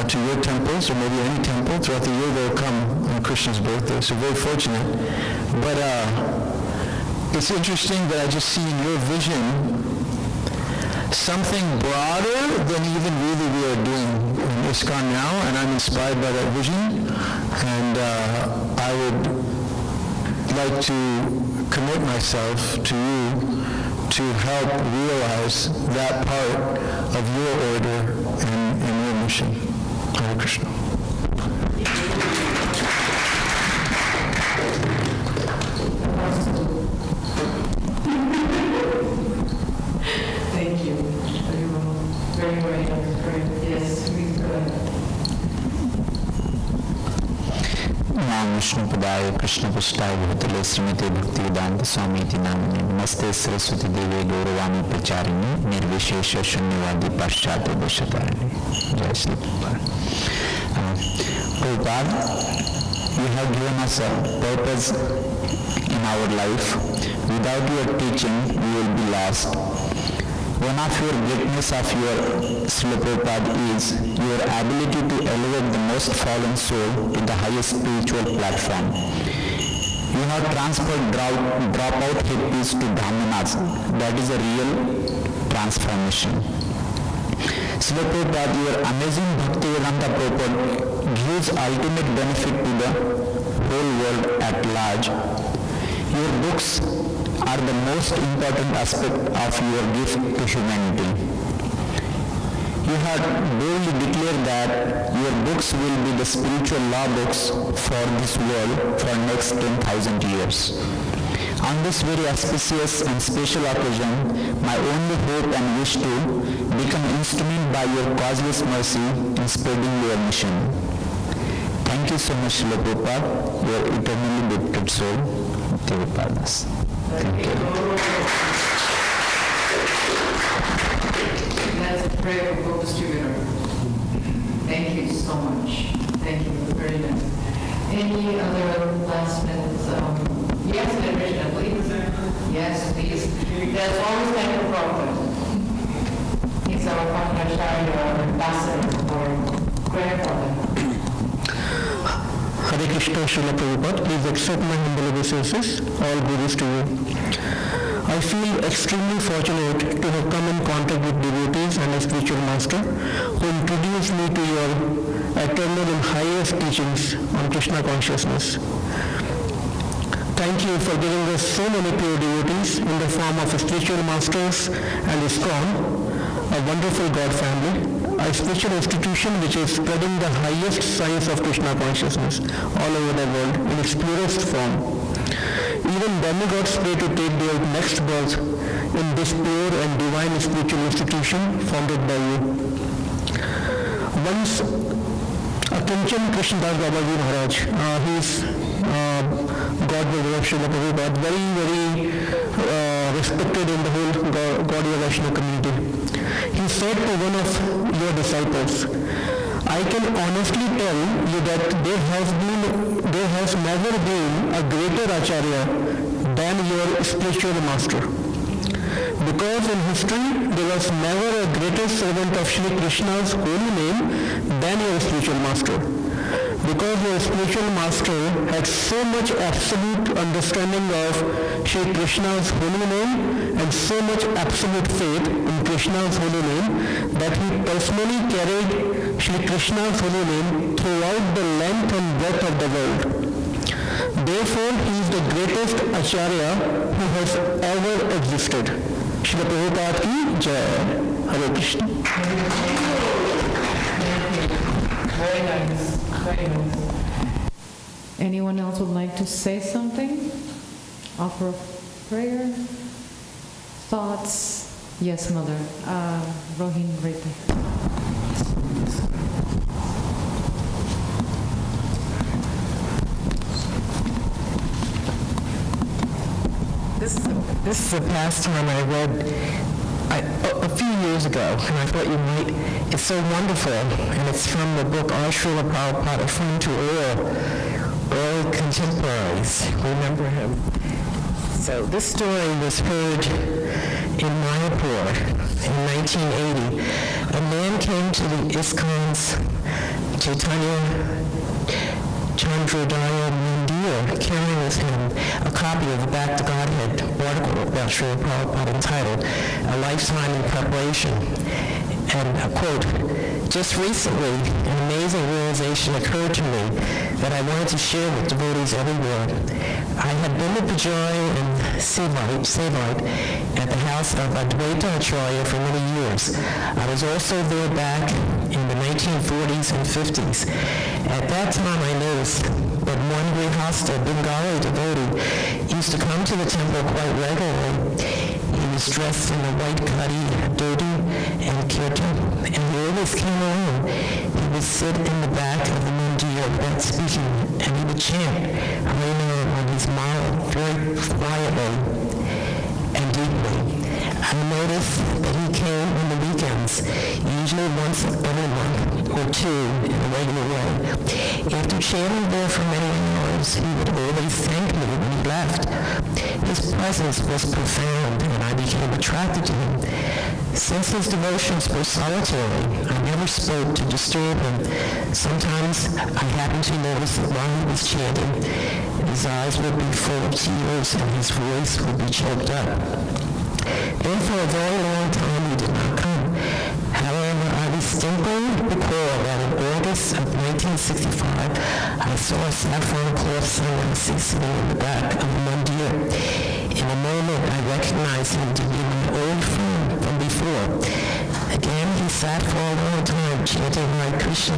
to your temples, or maybe any temple, throughout the year they'll come on Krishna's birthday, so very fortunate. But it's interesting that I just see in your vision something broader than even really we are doing in ISKCON now, and I'm inspired by that vision, and I would like to commit myself to you to help realize that part of your order and your mission. Hare Krishna. very, very nice. Great. Yes, we could. Nam Vishnu Padaya Krishna Pashtai Bhutale Srimate Bhakti Vedanta Swamiti Namane Namaste Saraswati Deve Gauravani Pracharini Nirvishesha Shunyavadi Paschata Dashatarini. Jai Sri Prabhupada. Prabhupada, you have given us a purpose in our life. Without your teaching, we will be lost. One of your greatness of your Srila Prabhupada is your ability to elevate the most fallen soul to the highest spiritual platform. You have transferred dropout hippies to brahmanas. That is a real transformation. Srila Prabhupada, your amazing Bhakti Vedanta purport gives ultimate benefit to the whole world at large. Your books are the most important aspect of your gift to humanity. You have boldly declared that your books will be the spiritual law books for this world for next 10,000 years. On this very auspicious and special occasion, my only hope and wish to become instrument by your causeless mercy in spreading your mission. Thank you so much, Srila Prabhupada, your eternally devoted soul, Devapadas. Thank you. That's a prayer for co-distributor. Thank you so much. Thank you. Very nice. Any other last minutes? Yes, Krishna, please. Yes, please. There's always time for Prabhupada. He's our Pandacharya, our ambassador, or grandfather. Hare Krishna, Srila Prabhupada, please accept my humble obeisances. All glories to you. I feel extremely fortunate to have come in contact with devotees and a spiritual master who introduced me to your eternal and highest teachings on Krishna consciousness. Thank you for giving us so many pure devotees in the form of spiritual masters and ISKCON, a wonderful God family, a spiritual institution which is spreading the highest science of Krishna consciousness all over the world in its purest form. Even demigods pray to take their next birth in this pure and divine spiritual institution founded by you. Once Akinchan Krishnadas Babaji Maharaj, he is God brother of Srila Prabhupada, very, very respected in the whole Gaudiya Vaishnava community. He said to one of your disciples, I can honestly tell you that there has never been a greater Acharya than your spiritual master. Because in history, there was never a greater servant of Shri Krishna's holy name than your spiritual master. Because your spiritual master had so much absolute understanding of Shri Krishna's holy name and so much absolute faith in Krishna's holy name that he personally carried Shri Krishna's holy name throughout the length and breadth of the world. Therefore, he is the greatest Acharya who has ever existed. Srila Prabhupada ki Jai. Hare Krishna. Very nice. Very nice. Anyone else would like to say something? Offer a prayer? Thoughts? Yes, Mother. Rohin, right there. This is a pastime I read a few years ago, and I thought you might. It's so wonderful, and it's from the book Our Srila Prabhupada, Friend to All Contemporaries. Remember him. So this story was heard in Mayapur in 1980. A man came to the ISKCON's Chaitanya Chandrodaya Mandir, carrying with him a copy of the Back to Godhead article about Srila Prabhupada entitled A Lifetime in Preparation. And a quote, just recently, an amazing realization occurred to me that I wanted to share with devotees everywhere. I had been a Pujari and Sevite at the house of Advaita Acharya for many years. I was also there back in the 1940s and 50s. At that time, I noticed that one Grihastha Bengali devotee used to come to the temple quite regularly. He was dressed in a white khadi, dhoti, and kirtan, always came alone. He would sit in the back of the mandir without speaking, and he would chant Harina on his mala very quietly and deeply. I noticed that he came on the weekends, usually once every month or two in a regular way. After chanting there for many hours, he would always thank me when he left. His presence was profound, and I became attracted to him. Since his devotions were solitary, I never spoke to disturb him. Sometimes I happened to notice that while he was chanting, his eyes would be full of tears and his voice would be choked up. Then for a very long time he did not come. However, I distinctly recall that in August of 1965, I saw a saffron cloth sannyasi sitting in the back of the mandir. In a moment, I recognized him to be my old friend from before. Again, he sat for a long time chanting Hare Krishna.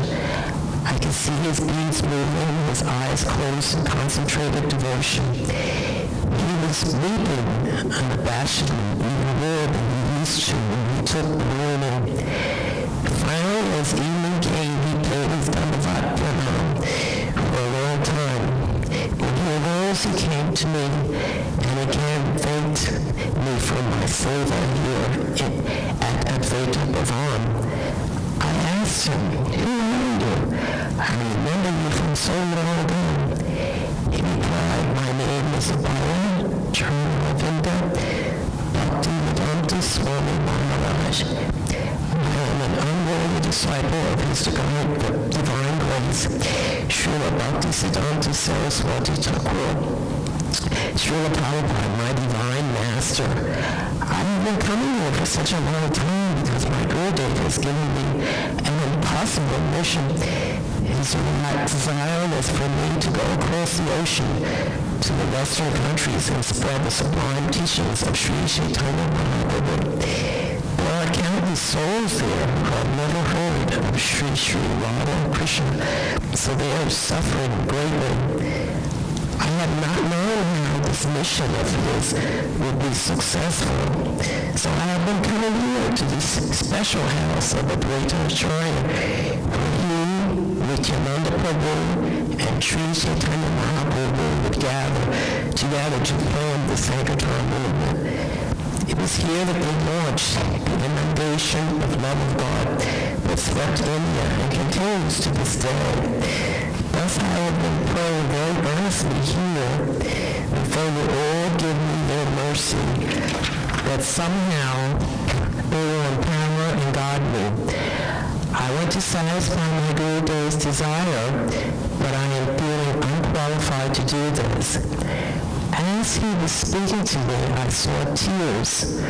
I could see his beads moving, his eyes closed in concentrated devotion. He was weeping unabashedly, even more than he used to when he took the morning. Finally, as evening came, he played his Dhammavat Pranam for a long time. When he arose, he came to me and again thanked me for my seva here at Advaita Bhavan. I asked him, who are you? I remember you from so long ago. He replied, my name is Abhaya Charnavinda Bhakti Swami Maharaj. I am an unworthy disciple of his divine grace, Srila Bhaktisiddhanta Saraswati Thakur. Srila Prabhupada, my divine master. I've been coming here for such a long time because my Gurudev has given me an impossible mission. His desire was for me to go across the ocean to the Western countries and spread the sublime teachings of Sri Chaitanya Mahaprabhu. There are countless souls there who have never heard of Sri Sri Radha Krishna, so they are suffering greatly. I have not known how this mission of his would be successful, so I have been coming here to this special house of Advaita Acharya, where he, Nityananda Prabhu, and Sri Chaitanya Mahaprabhu would gather together to plan the Sankirtan movement. It was here that they launched the inundation of love of God that swept India and continues to this day. Thus I have been praying very earnestly here that they will all give me their mercy, that somehow they will empower and guide me. I want to satisfy my Gurudev's desire, but I am feeling unqualified to do this. As he was speaking to me, I saw tears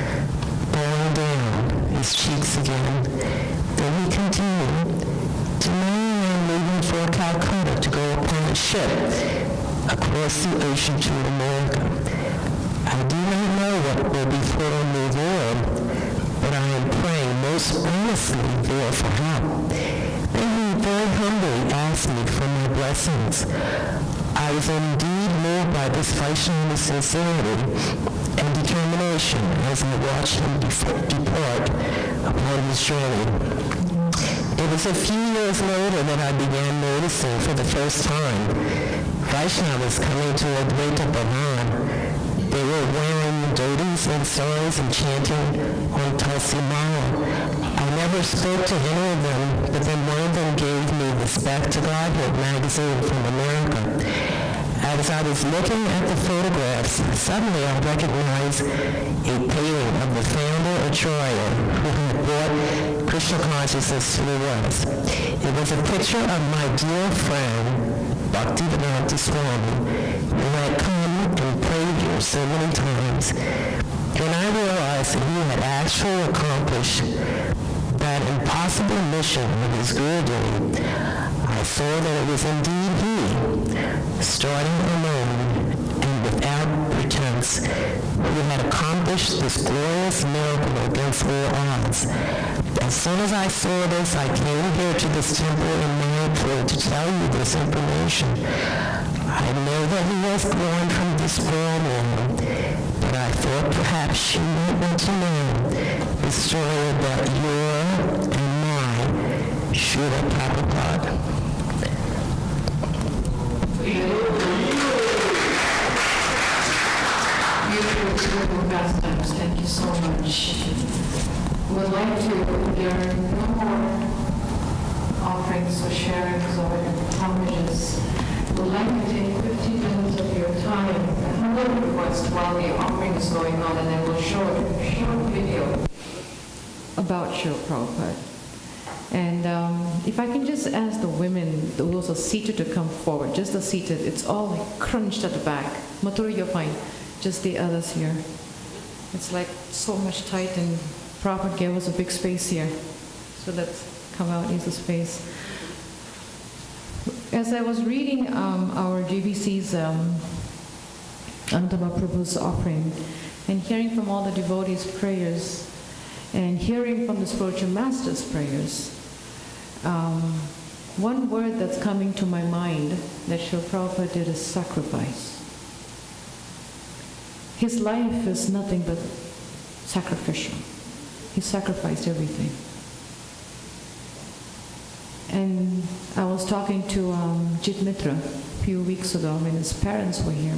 falling down his cheeks again. Then he continued, "Tonight I am leaving for Calcutta to go upon a ship across the ocean to America. I do not know what will befall me there, but I am praying most earnestly there for help." Then he very humbly asked me for my blessings. I was indeed moved by this Vaishnava sincerity and determination as I watched him depart upon his journey. It was a few years later that I began noticing for the first time Vaishnavas coming to Advaita Bhavan. They were wearing dhotis and saris and chanting on Tulsi Mala. I never spoke to any of them, but then one of them gave me this Back to Godhead magazine from America. As I was looking at the photographs, suddenly I recognized a painting of the founder Acharya who had brought Krishna consciousness to the West. It was a picture of my dear friend, Bhaktivedanta Swami, who had come and prayed here so many times. When I realized that he had actually accomplished that impossible mission of his Gurudev, I saw that it was indeed he, starting alone and without pretense, who had accomplished this glorious miracle against all odds. As soon as I saw this, I came here to this temple in Mayapur to tell you this information. I know that he has gone from this world now, but I thought perhaps you might want to know the story about your and my Srila Prabhupada. Beautiful pastimes, thank you so much. Would like to, if there are no more offerings or sharings or homages, would like to take 15 minutes of your time, a humble request while the offering is going on, and then we'll show a short video about Srila Prabhupada. And if I can just ask the women, those are seated, to come forward, just the seated, it's all like crunched at the back. Mathura, you're fine. Just the others here. It's like so much tight, and Prabhupada gave us a big space here. So let's come out, use the space. As I was reading our GBC's Anantama Prabhu's offering, and hearing from all the devotees' prayers, and hearing from the spiritual master's prayers, one word that's coming to my mind that Srila Prabhupada did is sacrifice. His life is nothing but sacrificial. He sacrificed everything. And I was talking to Jit Mitra a few weeks ago when his parents were here.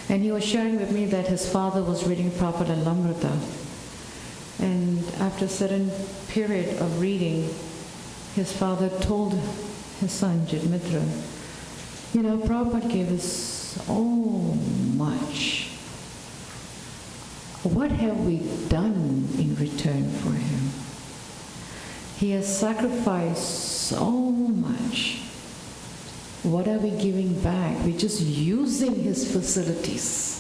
And he was sharing with me that his father was reading Prabhupada Lamrita. And after a certain period of reading, his father told his son, Jit Mitra, you know, Prabhupada gave us so much. What have we done in return for him? He has sacrificed so much. What are we giving back? We're just using his facilities.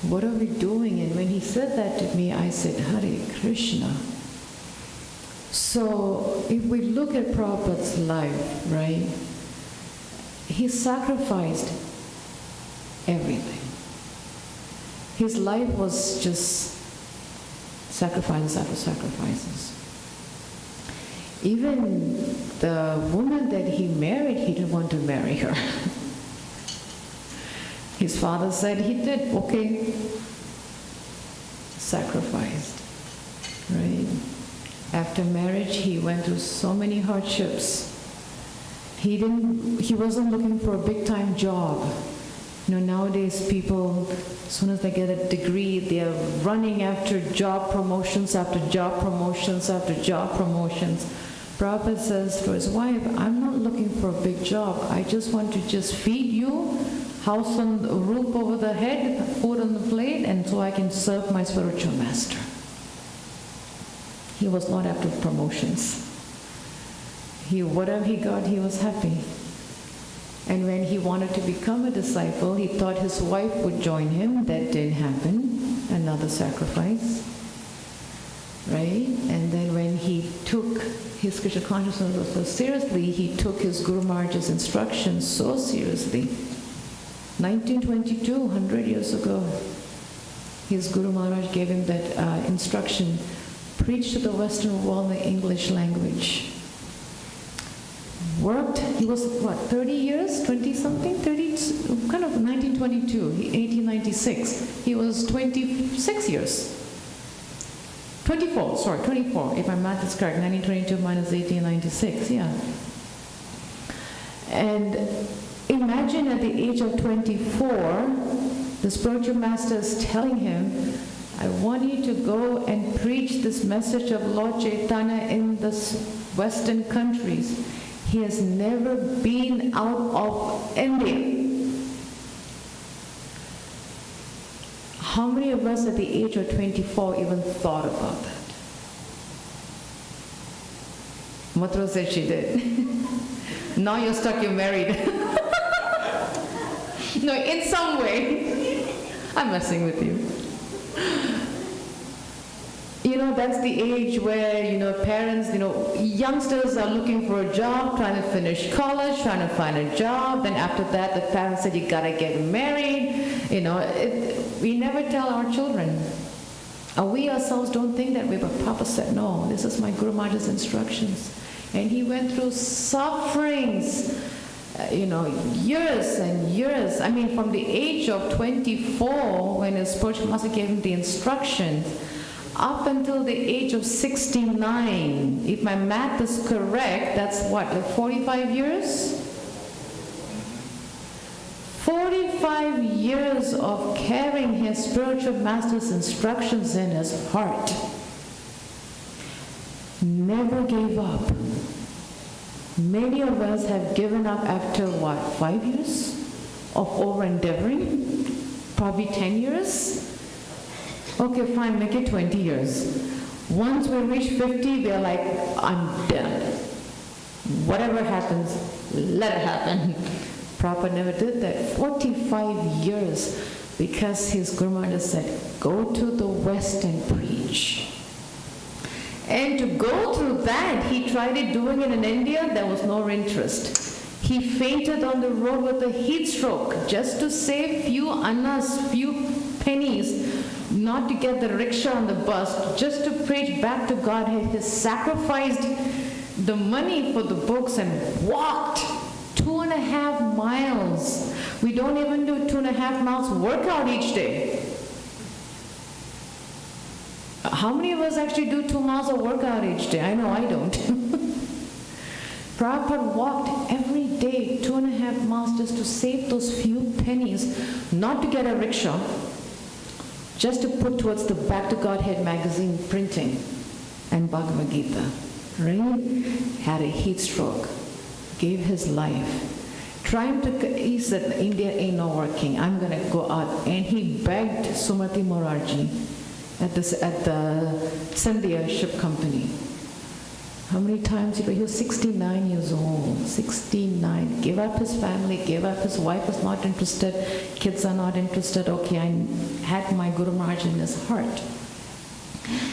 What are we doing? And when he said that to me, I said, Hare Krishna. So if we look at Prabhupada's life, right, he sacrificed everything. His life was just sacrifices after sacrifices. Even the woman that he married, he didn't want to marry her. His father said he did, okay. Sacrificed, right? After marriage, he went through so many hardships. He wasn't looking for a big-time job. You know, nowadays people, as soon as they get a degree, they're running after job promotions after job promotions after job promotions. Prabhupada says to his wife, I'm not looking for a big job. I just want to just feed you, house on the roof over the head, food on the plate, and so I can serve my spiritual master. He was not after promotions. Whatever he got, he was happy. And when he wanted to become a disciple, he thought his wife would join him. That didn't happen. Another sacrifice. Right? And then when he took his Krishna consciousness so seriously, he took his Guru Maharaj's instructions so seriously. 1922, 100 years ago, his Guru Maharaj gave him that instruction, preach to the Western world in the English language. Worked, he was, 30 years, 20-something, kind of 1922, 1896. He was 26 years. 24, if my math is correct, 1922 minus 1896, yeah. And imagine at the age of 24, the spiritual master is telling him, I want you to go and preach this message of Lord Chaitanya in the Western countries. He has never been out of India. How many of us at the age of 24 even thought about that? Mathura said she did. Now you're stuck, you're married. No, in some way. I'm messing with you. You know, that's the age where, parents, youngsters are looking for a job, trying to finish college, trying to find a job. Then after that, the parents said, you gotta get married. We never tell our children. We ourselves don't think that way, but Papa said, no, this is my Guru Maharaj's instructions. And he went through sufferings, years and years. I mean, from the age of 24, when his spiritual master gave him the instructions, up until the age of 69. If my math is correct, that's what, like 45 years? 45 years of carrying his spiritual master's instructions in his heart. Never gave up. Many of us have given up after what, 5 years of over-endeavoring? Probably 10 years? Okay, fine, make it 20 years. Once we reach 50, we're like, I'm done. Whatever happens, let it happen. Prabhupada never did that. 45 years, because his Guru Maharaj said, go to the West and preach. And to go through that, he tried doing it in India, there was no interest. He fainted on the road with a heat stroke just to save few annas, few pennies, not to get the rickshaw on the bus, just to preach back to God. He sacrificed the money for the books and walked 2.5 miles. We don't even do 2.5 miles workout each day. How many of us actually do 2 miles of workout each day? I know I don't. Prabhupada walked every day 2.5 miles just to save those few pennies, not to get a rickshaw, just to put towards the Back to Godhead magazine printing and Bhagavad Gita, right? Had a heat stroke, gave his life. Trying to, he said, India ain't no working, I'm going to go out. And he begged Sumati Morarji at the Sandhya Ship Company. How many times? He was 69 years old, 69. Gave up his family, gave up his wife, was not interested, kids are not interested. Okay, I had my Guru Maharaj in his heart.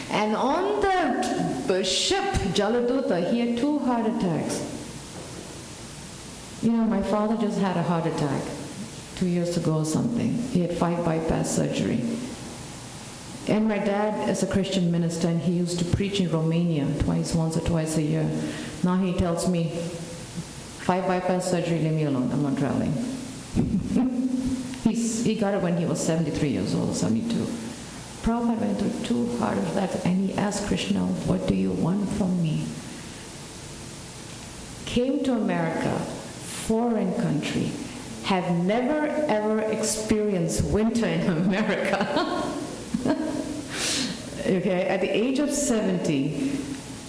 And on the ship, Jaladuta, he had 2 heart attacks. You know, my father just had a heart attack 2 years ago or something. He had 5 bypass surgery. And my dad is a Christian minister, and he used to preach in Romania once or twice a year. Now he tells me, 5 bypass surgery, leave me alone, I'm not traveling. He got it when he was 73 years old, 72. Prabhupada went through 2 heart attacks, and he asked Krishna, what do you want from me? Came to America, foreign country, have never ever experienced winter in America. Okay, at the age of 70,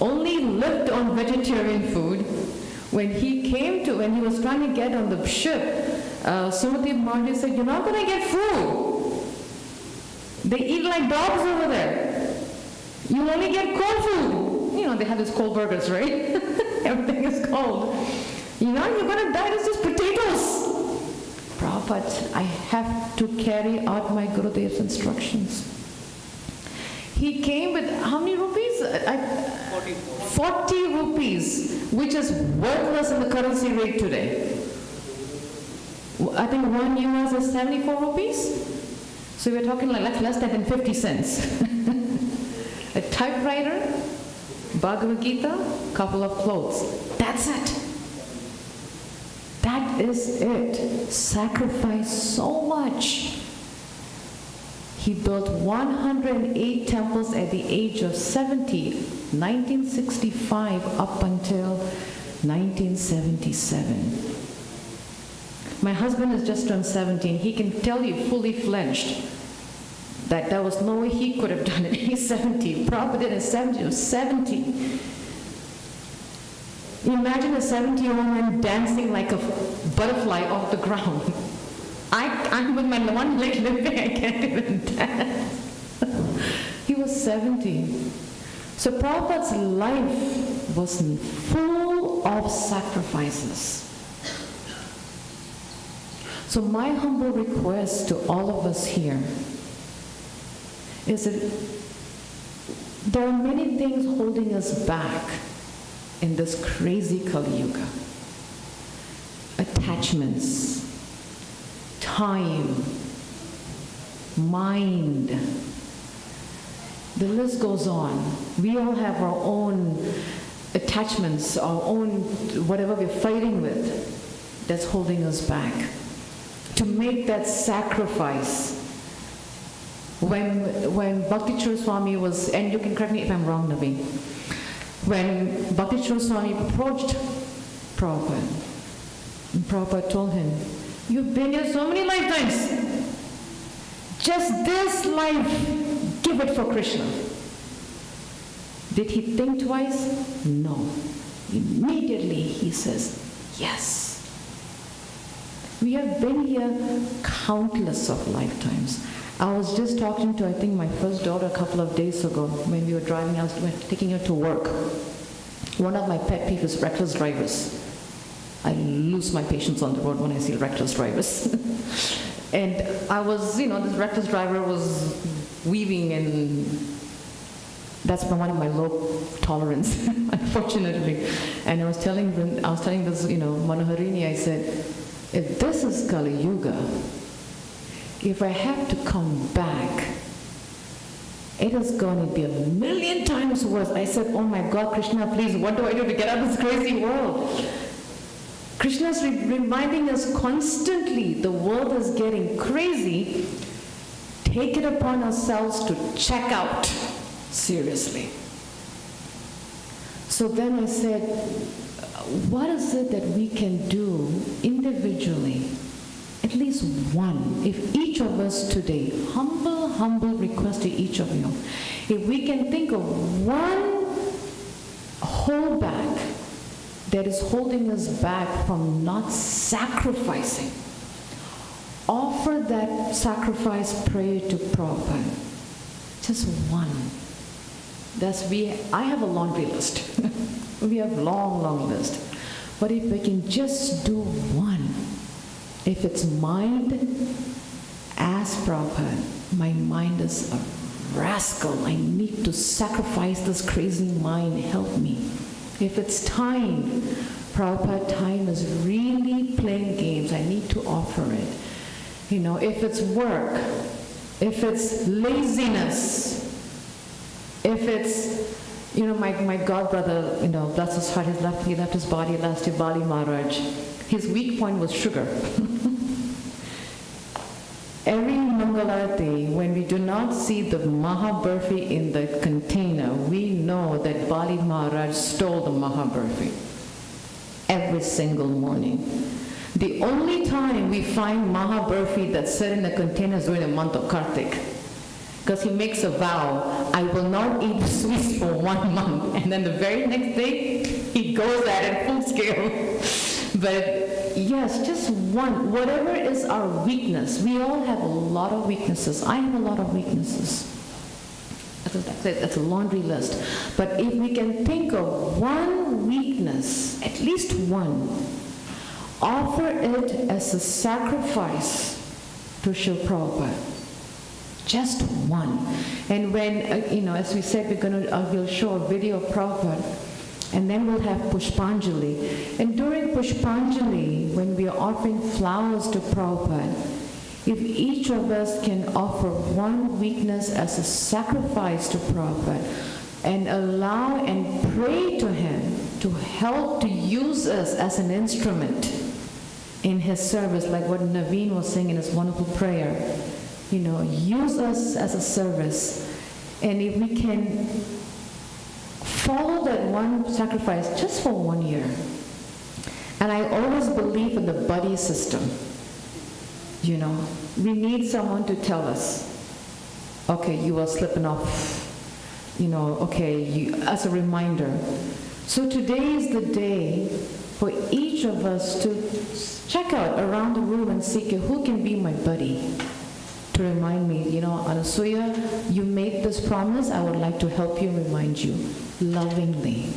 only lived on vegetarian food. When he was trying to get on the ship, Sumati Marty said, you're not going to get food. They eat like dogs over there. You only get cold food. You know, they have these cold burgers, right? Everything is cold. You know, you're going to die, it's just potatoes. Prabhupada, I have to carry out my Gurudev's instructions. He came with how many rupees? 40 rupees, which is worthless in the currency rate today. I think 1 US is 74 rupees. So we're talking like less than 50 cents. A typewriter, Bhagavad Gita, couple of clothes. That's it. That is it. Sacrifice so much. He built 108 temples at the age of 70, 1965 up until 1977. My husband is just turned 17. He can tell you fully fledged that there was no way he could have done it. He's 70. Prabhupada did it at 70. He was 70. Imagine a 70-year-old man dancing like a butterfly off the ground. I'm with my one leg limping, I can't even dance. He was 70. So Prabhupada's life was full of sacrifices. So my humble request to all of us here is that there are many things holding us back in this crazy Kali Yuga. Attachments, time, mind. The list goes on. We all have our own attachments, our own whatever we're fighting with that's holding us back. To make that sacrifice When Bhakti Swami was, and you can correct me if I'm wrong, Naveen, when Bhakti Swami approached Prabhupada, and Prabhupada told him, "You've been here so many lifetimes. Just this life, give it for Krishna." Did he think twice? No. Immediately he says, yes. We have been here countless of lifetimes. I was just talking to, I think, my first daughter a couple of days ago when we were driving. I was taking her to work. One of my pet peeves is reckless drivers. I lose my patience on the road when I see reckless drivers. And I was, this reckless driver was weaving, and that's one of my low tolerance, unfortunately. And I was telling this, Manoharini, I said, if this is Kali Yuga, if I have to come back, it is going to be 1,000,000 times worse. I said, oh my God, Krishna, please, what do I do to get out of this crazy world? Krishna is reminding us constantly, the world is getting crazy. Take it upon ourselves to check out seriously. So then I said, what is it that we can do individually? At least one. If each of us today, humble request to each of you, if we can think of one holdback that is holding us back from not sacrificing, offer that sacrifice prayer to Prabhupada. Just one. I have a laundry list. We have long list. But if we can just do one, if it's mind, ask Prabhupada, my mind is a rascal. I need to sacrifice this crazy mind. Help me. If it's time, Prabhupada, time is really playing games. I need to offer it. If it's work, if it's laziness, if it's, my godbrother, bless his heart, he left his body last to Bali Maharaj. His weak point was sugar. Every Mangalarati, when we do not see the Mahabarfi in the container, we know that Bali Maharaj stole the Mahabarfi. Every single morning. The only time we find Mahabarfi that's set in a container is during the month of Kartik. Because he makes a vow, I will not eat sweets for 1 month. And then the very next day, he goes at it full scale. But yes, just one. Whatever is our weakness, we all have a lot of weaknesses. I have a lot of weaknesses. That's a laundry list. But if we can think of one weakness, at least one, offer it as a sacrifice to Srila Prabhupada. Just one. And when, as we said, we'll show a video of Prabhupada, and then we'll have Pushpanjali. And during Pushpanjali, when we are offering flowers to Prabhupada, if each of us can offer one weakness as a sacrifice to Prabhupada, and allow and pray to him to help to use us as an instrument in his service, like what Naveen was saying in his wonderful prayer, use us as a service. And if we can follow that one sacrifice just for 1 year. And I always believe in the buddy system. We need someone to tell us, okay, you are slipping off, as a reminder. So today is the day for each of us to check out around the room and see, who can be my buddy? To remind me, Anasuya, you made this promise, I would like to help you and remind you, lovingly.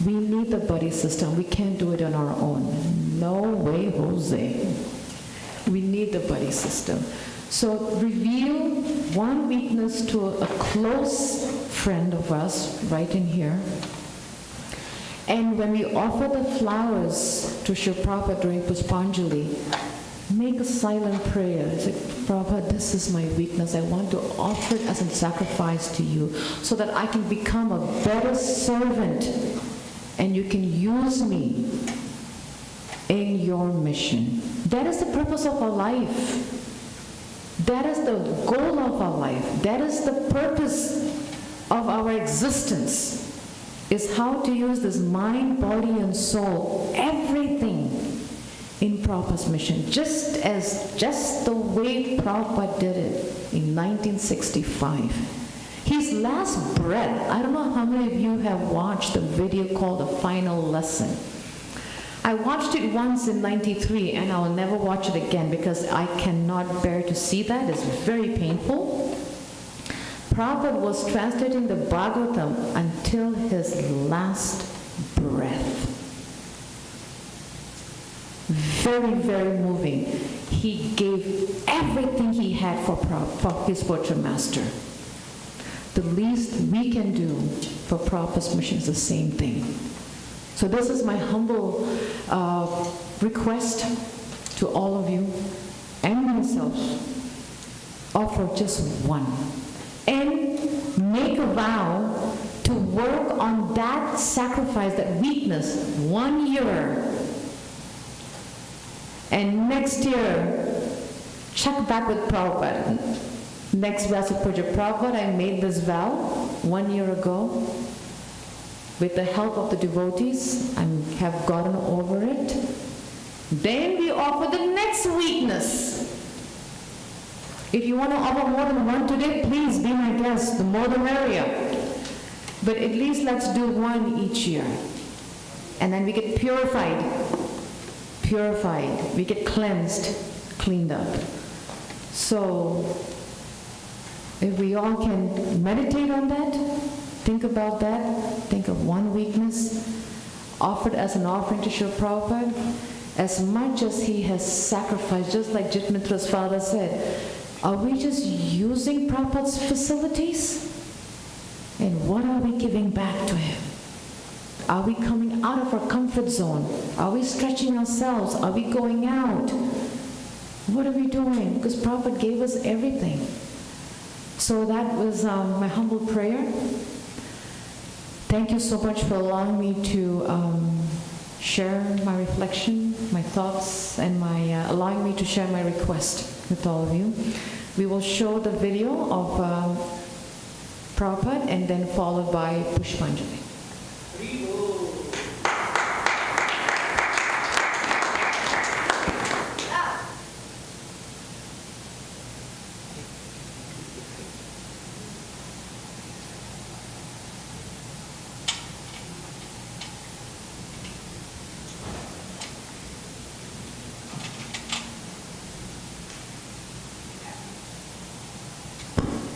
We need the buddy system. We can't do it on our own. No way, Jose. We need the buddy system. So reveal one weakness to a close friend of us, right in here. And when we offer the flowers to Srila Prabhupada during Pushpanjali, make a silent prayer. Say, Prabhupada, this is my weakness. I want to offer it as a sacrifice to you so that I can become a better servant and you can use me in your mission. That is the purpose of our life. That is the goal of our life. That is the purpose of our existence, is how to use this mind, body, and soul, everything in Prabhupada's mission, just the way Prabhupada did it in 1965. His last breath, I don't know how many of you have watched the video called The Final Lesson. I watched it once in 93 and I'll never watch it again because I cannot bear to see that. It's very painful. Prabhupada was translating the Bhagavatam until his last breath. Very, very moving. He gave everything he had for his spiritual master. The least we can do for Prabhupada's mission is the same thing. So this is my humble request to all of you and myself. Offer just one. And make a vow to work on that sacrifice, that weakness, 1 year. And next year, check back with Prabhupada. Next Vyasa Puja, Prabhupada, I made this vow 1 year ago. With the help of the devotees, I have gotten over it. Then we offer the next weakness. If you want to offer more than one today, please be my guest. The more the merrier. But at least let's do one each year. And then we get purified. We get cleansed, cleaned up. So, if we all can meditate on that, think about that, think of one weakness, offered as an offering to Srila Prabhupada, as much as he has sacrificed, just like Jitmitra's father said, are we just using Prabhupada's facilities? And what are we giving back to him? Are we coming out of our comfort zone? Are we stretching ourselves? Are we going out? What are we doing? Because Prabhupada gave us everything. So that was my humble prayer. Thank you so much for allowing me to share my reflection, my thoughts, and allowing me to share my request with all of you. We will show the video of Prabhupada and then followed by Pushpanjali.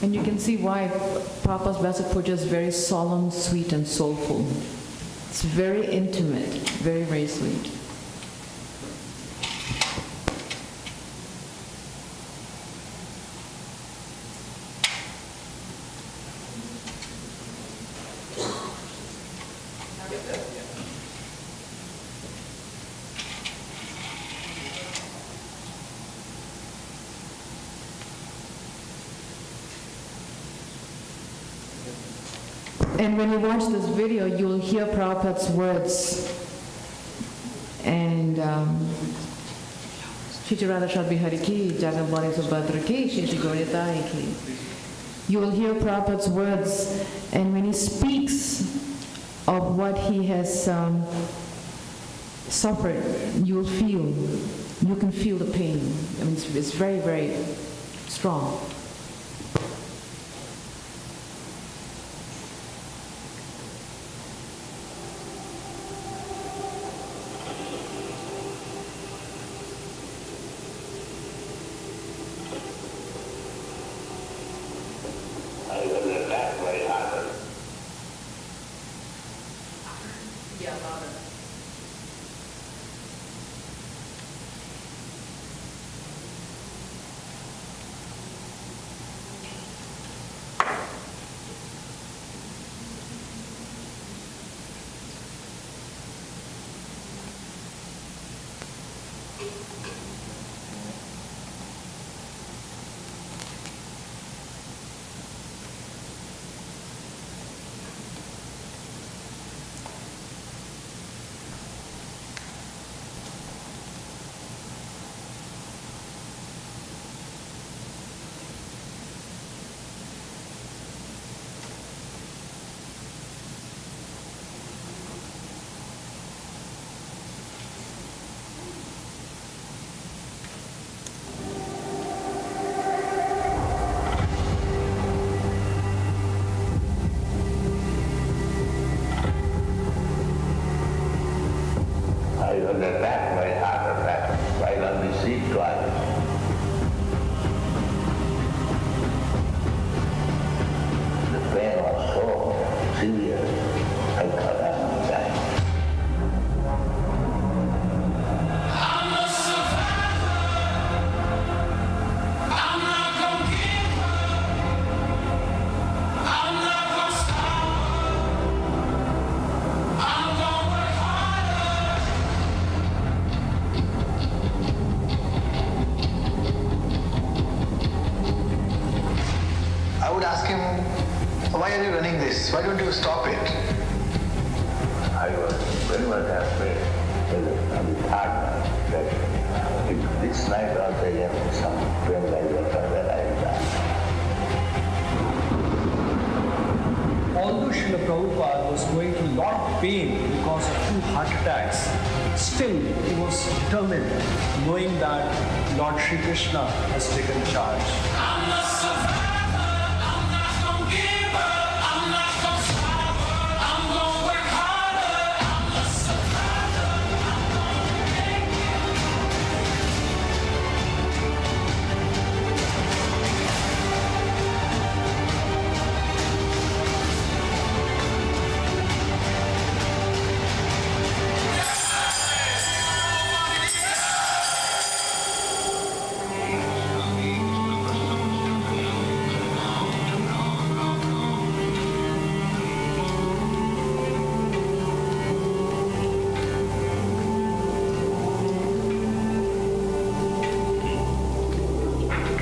And you can see why Prabhupada's Vyasa Puja is very solemn, sweet, and soulful. It's very intimate, very, very sweet. And when you watch this video, you'll hear Prabhupada's words. And Sri Sri Radha Sharadbihari ki, Jagambari Subhadra ki, Sri Sri Gauritai ki. You will hear Prabhupada's words, and when he speaks of what he has suffered, you can feel the pain. I mean, it's very, very strong. are you running this? Why don't you stop it? I was very much afraid on the third night that if this night also again some pain like that, then I will die. Although Srila Prabhupada was going through a lot of pain because of 2 heart attacks, still he was determined, knowing that Lord Shri Krishna has taken charge. I'm a survivor, I'm not gonna give up, I'm not gonna survive, I'm gonna work harder, I'm a survivor, I'm gonna make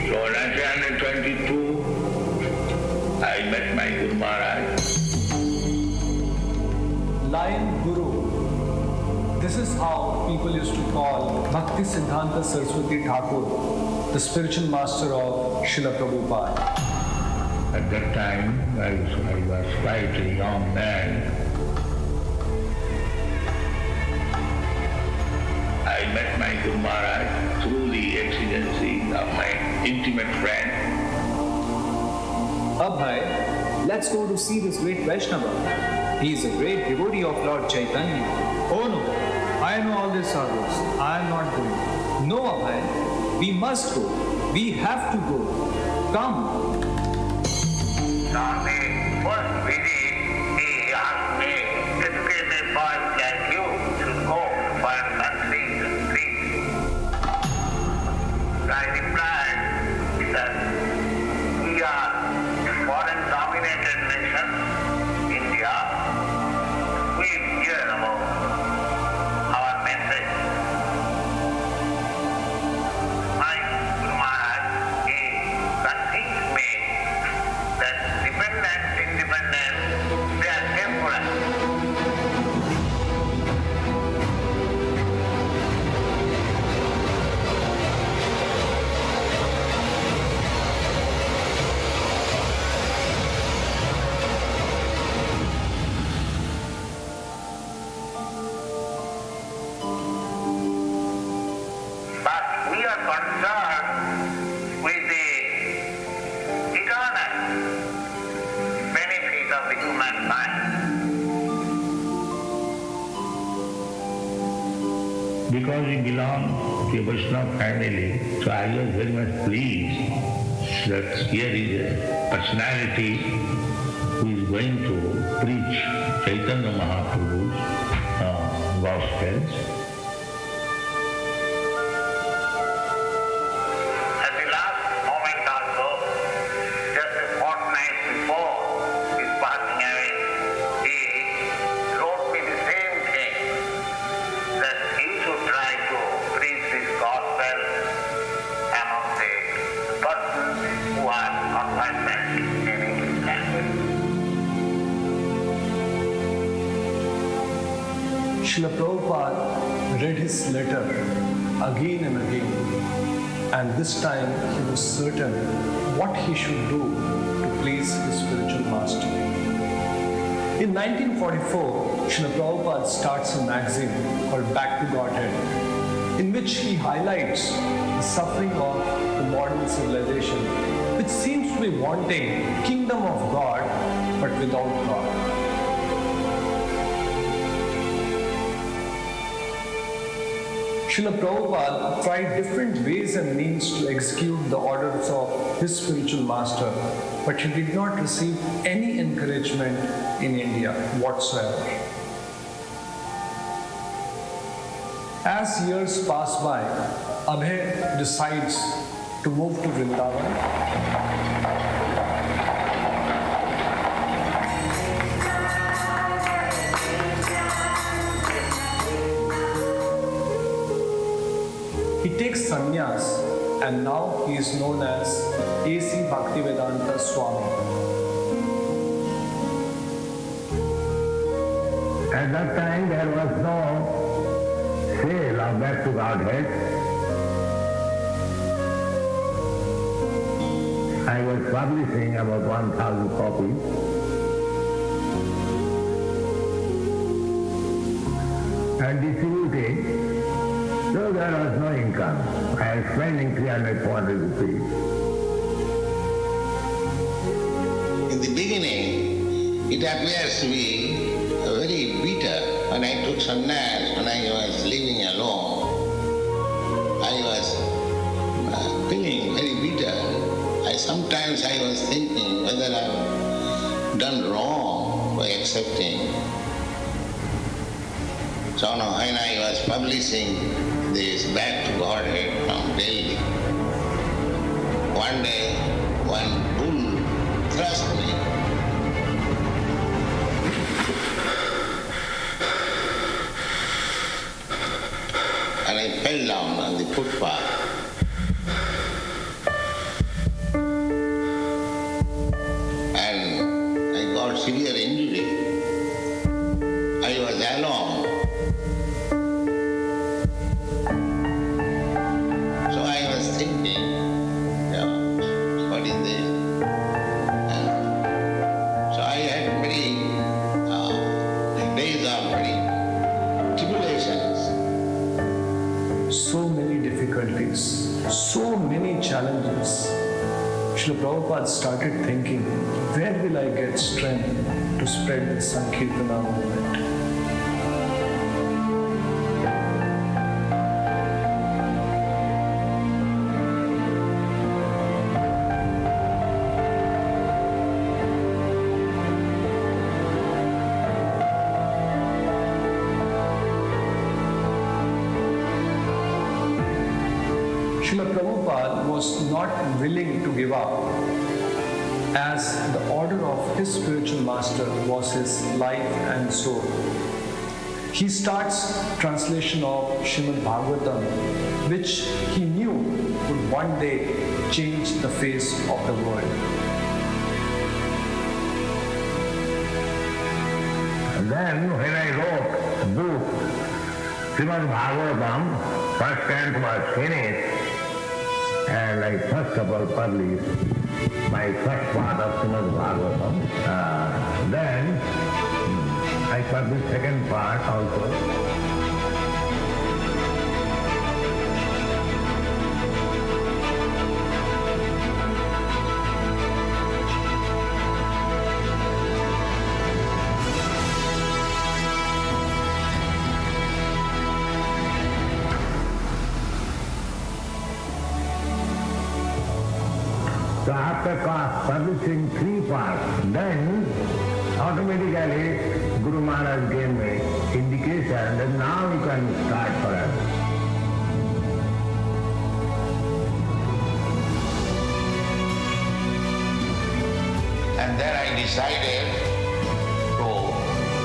So 1922, I met my Guru Maharaj. Lion Guru. This is how people used to call Bhakti Siddhanta Saraswati Thakur, the spiritual master of Srila Prabhupada. At that time, I was quite a young man. I met my Guru Maharaj through the exigency of my intimate friend. Abhay, let's go to see this great Vaishnava. He is a great devotee of Lord Chaitanya. Oh no, I know all these sadhus. I am not going. No, Abhay, we must go. We have to go. Come. On the first visit, he asked me, educated boy like you should go to foreign countries and preach. I replied that we are foreign-dominated nation, India. We hear about our message. My Guru Maharaj, he convinced me that dependence, independence, they are temporary. But we are concerned with the eternal benefit of the humankind. Because we belong to a Vaishnava family, so I was very much pleased that here is a personality who is going to preach Chaitanya Mahaprabhu's gospels. At the last moment also, just a fortnight before his passing away, he wrote me the same thing, that he should try to preach this gospel among the persons who are not conversant in English language. Srila Prabhupada read his letter again and again, and this time he was certain what he should do to please his spiritual master. In 1944, Srila Prabhupada starts a magazine called Back to Godhead, in which he highlights the suffering of the modern civilization, which seems to be wanting kingdom of God but without God. Srila Prabhupada tried different ways and means to execute the orders of his spiritual master, but he did not receive any encouragement in India whatsoever. As years pass by, Abhay decides to move to Vrindavan. He takes sannyas and now he is known as A.C. Bhaktivedanta Swami. At that time there was no sale of back to Godhead. I was publishing about 1,000 copies. And distributing, so there was no income. I was spending 300, 400 rupees. In the beginning, it appears to be very bitter. When I took sannyas, when I was living alone, I was feeling very bitter. Sometimes I was thinking whether I've done wrong by accepting. So now when I was publishing this Back to Godhead from Delhi, one day one bull thrust me. And I fell down on the footpath. And I got severe injury. I was alone. So I was thinking, what is this? And so I had many days of many tribulations. So many difficulties, so many challenges. Srila Prabhupada started thinking, where will I get strength to spread the Sankirtana movement? Srila Prabhupada was not willing to give up, as the order of his spiritual master was his life and soul. He starts translation of Srimad Bhagavatam, which he knew would one day change the face of the world. And then when I wrote book, Srimad Bhagavatam, first canto was finished, and I first of all published my first part of Srimad Bhagavatam. Then I published second part also. So after publishing 3 parts, then automatically Guru Maharaj gave me indication that now you can start forever. And then I decided to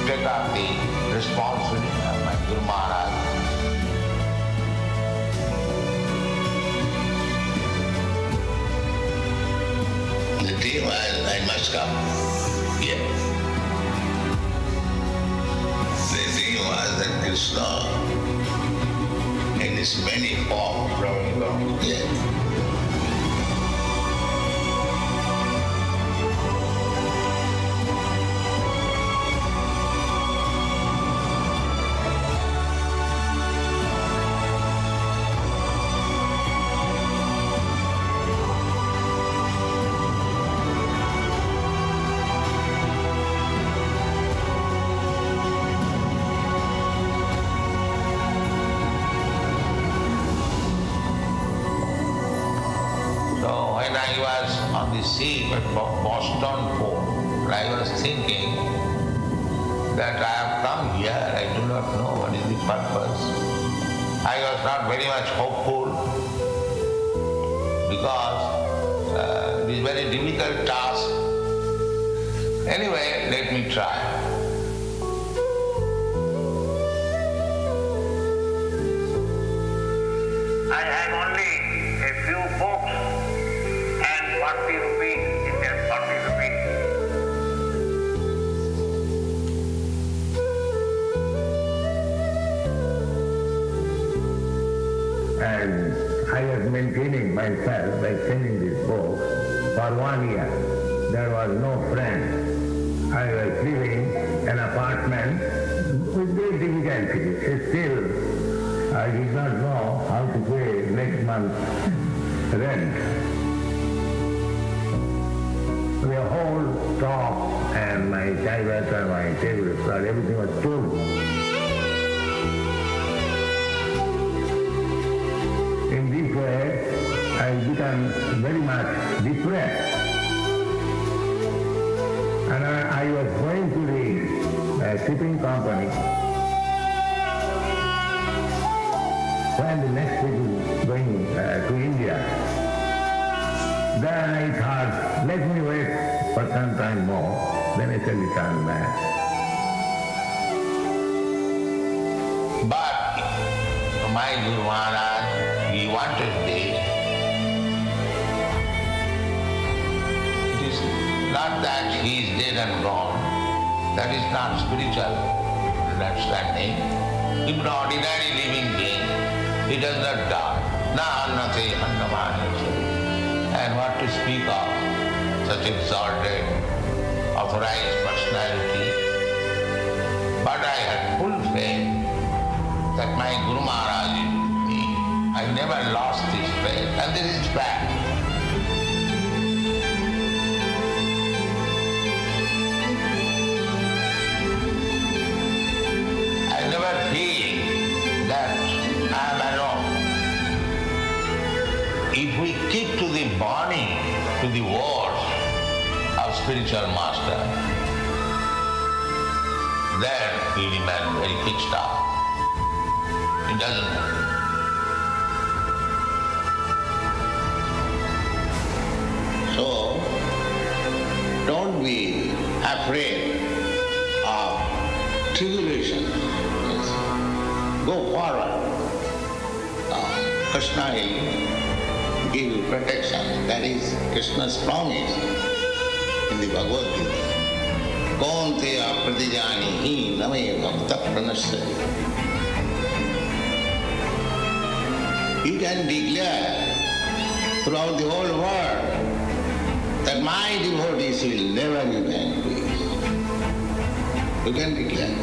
take up the responsibility of my Guru Maharaj. The day was I must come here. The day was that Krishna in his many forms from here. When I was on the sea at Boston port, I was thinking that I have come here, I do not know what is the purpose. I was not very much hopeful because it is a very difficult task. Anyway, let me try. I have only a few books and 40 rupees, Indian 40 rupees. I was maintaining myself by sending this book for 1 year. There was no friend. I was living in an apartment with great difficulty. Still, I did not know how to pay next month's rent. The whole top and my typewriter, my table, everything was full. In this way, I became very much depressed. And I was going to the shipping company. When the next ship is going to India, then I thought, let me wait for some time more, then I shall return back. But my Guru Maharaj, he wanted this. It is not that he is dead and gone. That is not spiritual understanding. If an ordinary living being, he does not die. Nānate annamānate. And what to speak of such exalted, authorized personality. But I had full faith that my Guru Maharaj is with me. I never lost this faith, and this is fact. I never feel that I am alone. If we keep to the body, to the words of spiritual master, then we remain very fixed up. It doesn't matter. So, don't be afraid of tribulation. Yes. Go forward. Krishna will give you protection. That is Krishna's promise in the Bhagavad Gita. Kaunteya pratijanihi name bhakta pranasya. You can declare throughout the whole world that my devotees will never be vanquished. You can declare.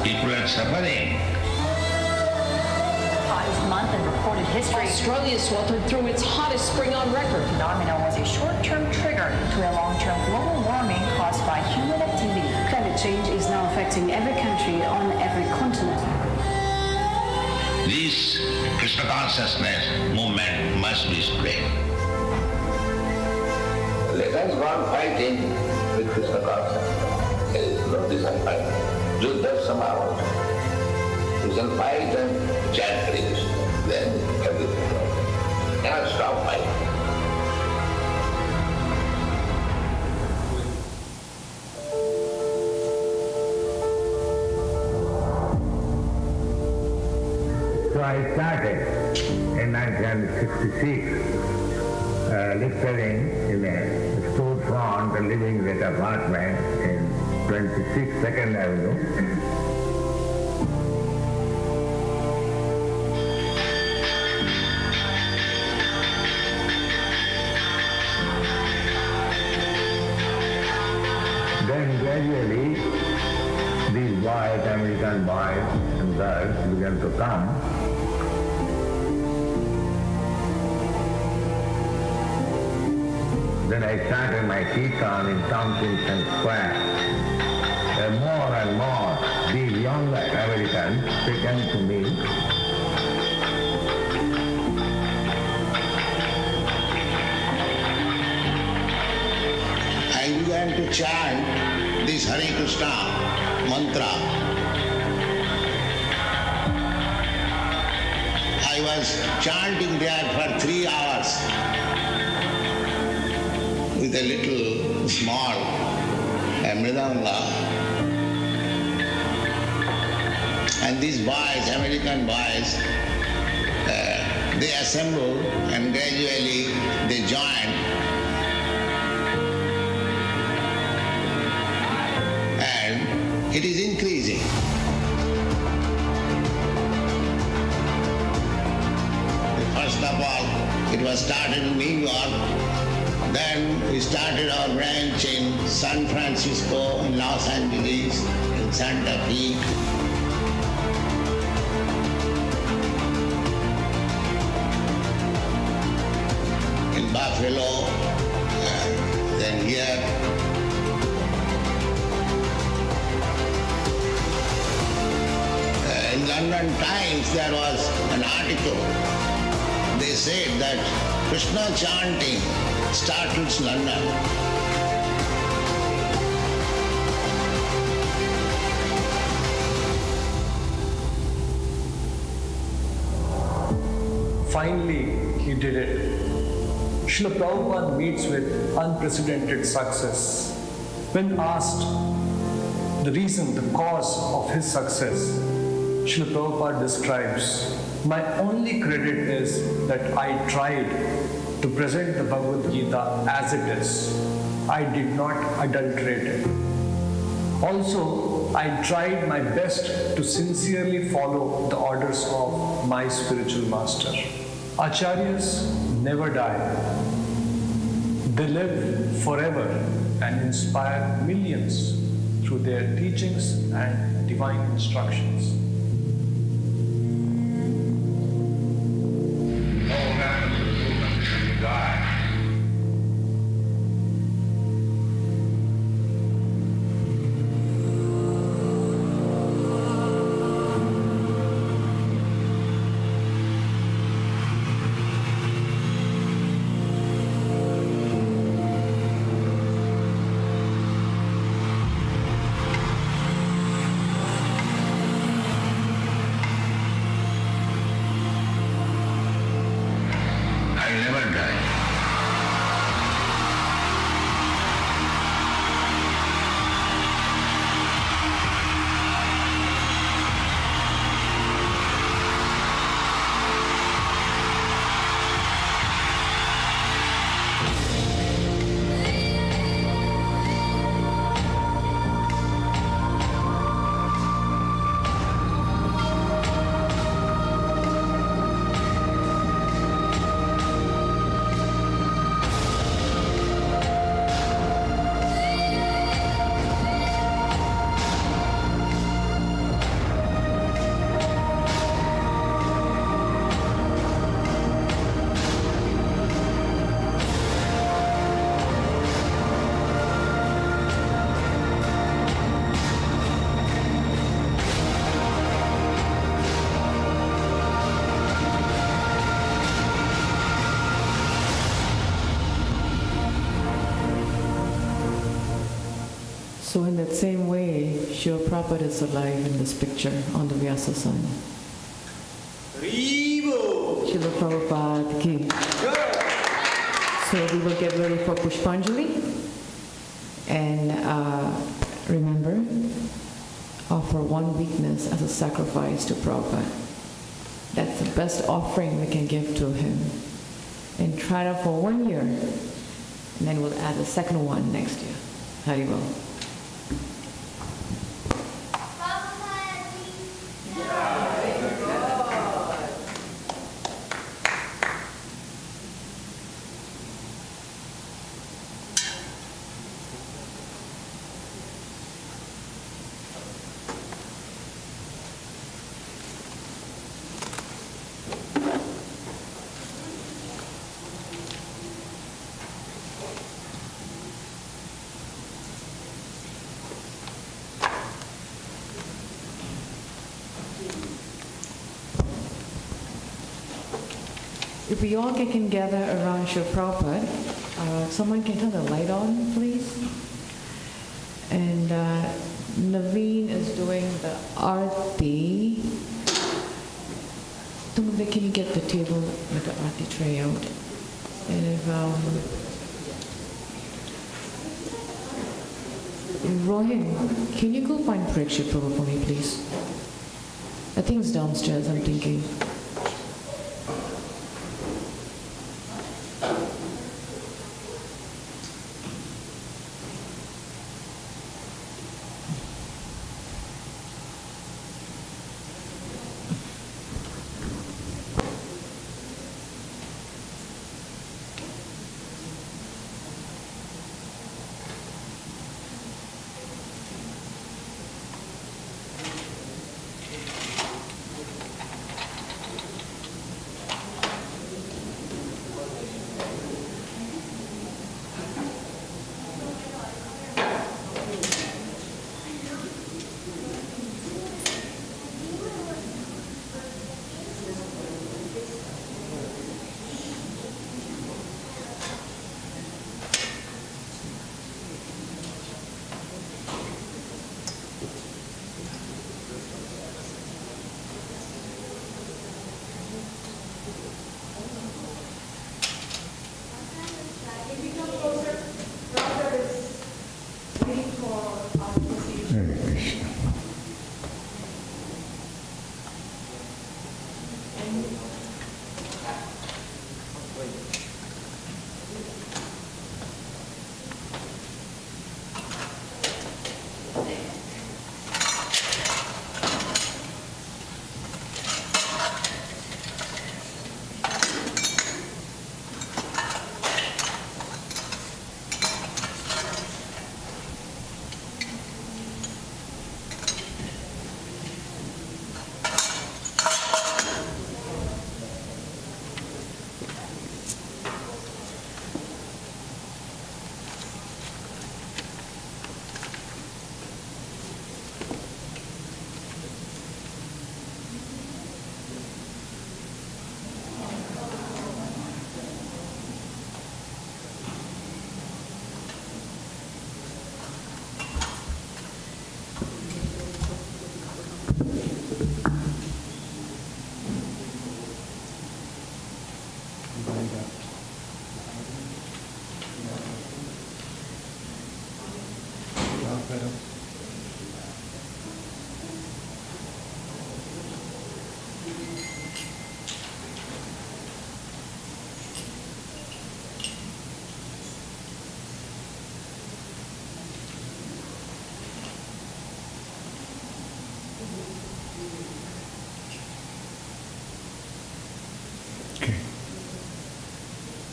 People are suffering. Hottest month in recorded history. Australia sweltered through its hottest spring on record. The phenomenon was a short-term trigger to a long-term global warming caused by human activity. Climate change is now affecting every country on every continent. This Krishna consciousness movement must be spread. Let us go on fighting with Krishna consciousness. There is no disappointment. Juddha Samavata. You shall fight and chant Hare Krishna. Then everything goes. Cannot stop fighting. So I started in 1966 lecturing in a storefront, a living rate apartment in 26 2nd Avenue. Then gradually these boys, American boys and girls began to come. Then I started my kirtan in Tompkins Square. More and more, these young Americans, they came to me. I began to chant this Hare Krishna mantra. I was chanting there for 3 hours with a little small mridanga. And these boys, American boys, they assembled and gradually they joined. And it is increasing. First of all, it was started in New York. Then we started our branch in San Francisco, in Los Angeles, in Santa Fe. In Buffalo, then here. In London Times there was an article. They said that Krishna chanting startles London. Finally, he did it. Srila Prabhupada meets with unprecedented success. When asked the reason, the cause of his success, Srila Prabhupada describes, "My only credit is that I tried to present the Bhagavad Gita as it is. I did not adulterate it. Also, I tried my best to sincerely follow the orders of my spiritual master." Acharyas never die. They live forever and inspire millions through their teachings and divine instructions. No man of the movement can die. I'll never die. So in that same way, Srila Prabhupada is alive in this picture on the Vyasa sun. Srila Prabhupada ki. So we will get ready for Pushpanjali. And remember, offer one weakness as a sacrifice to Prabhupada. That's the best offering we can give to him. And try it out for 1 year. And then we'll add the second one next year. Haribol. If we all can gather around Srila Prabhupada, someone can turn the light on, please. And Naveen is doing the arati. Tumbe, can you get the table with the arati tray out? And if Rohin, can you go find Parikshit Prabhu for me, please? Nothing's downstairs, I'm thinking. Hare Krishna.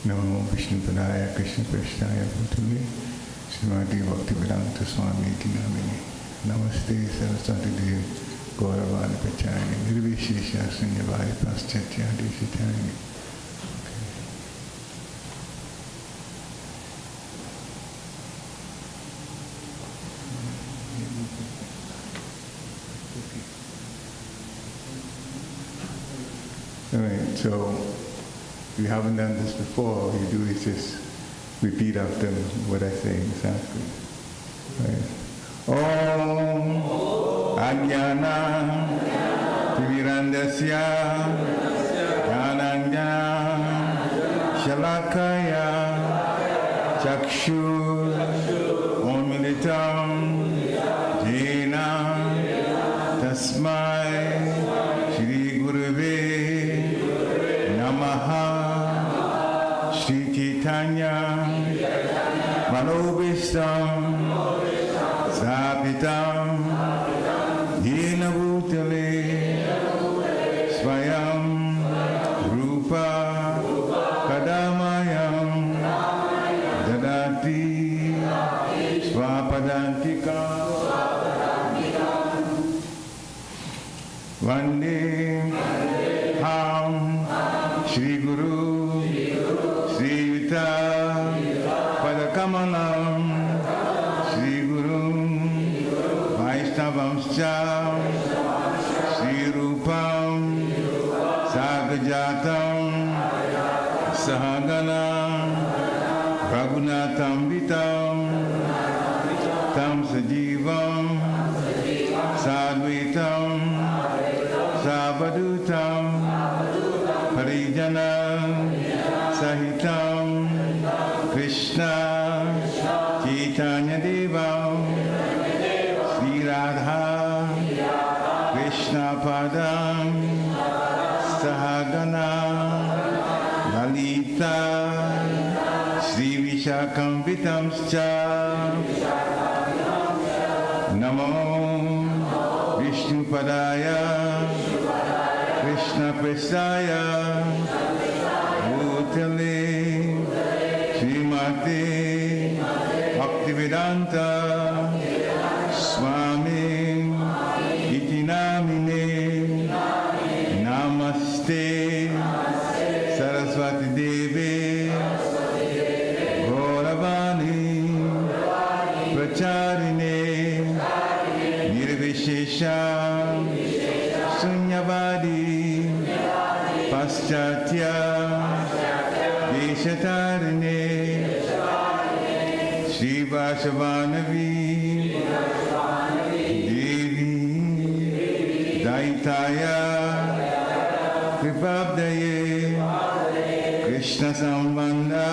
Namo Vishnupadaya Krishna Prasthaya Bhutale Srimati Bhaktivedanta Swami Iti Namine Namaste Saraswati Devi Gauravani Pachayani Nirvishesha Sunyavaya Paschatya Deshitayani. Alright, so if you haven't done this before, all you do is just repeat after what I say in Sanskrit. Right? Om Ajnana Tivirandasya Jnananjana Shalakaya Chakshur Omilitam Jena Tasmai Shri Gurave Namaha Shri Chaitanya Manobishtam Sapitam Yena Bhutale Swayam Rupa Kadamayam Dadati Swapadantika Vande Ham Shri Guru Sri Yuta Padakamalam Shri Guru Vaishnavamscha Shri Rupam Sagajatam Sahagana Raghunatham Vitam Tam Sajivam Sadvitam Savadutam Harijana Sahitam Krishna Chaitanya Devam Sri Radha Krishna Pada Vishakambhitamscha Namo Vishnupadaya Krishna Prestaya Bhutale Srimate Bhaktivedanta Swami Iti Namine Namaste Saraswati Devi Gauravani Pracharine Nirvishesha Sunyavadi Paschatya Deshatarine Shri Vasavanavi Devi Daitaya Kripabdaye Krishna Sambandha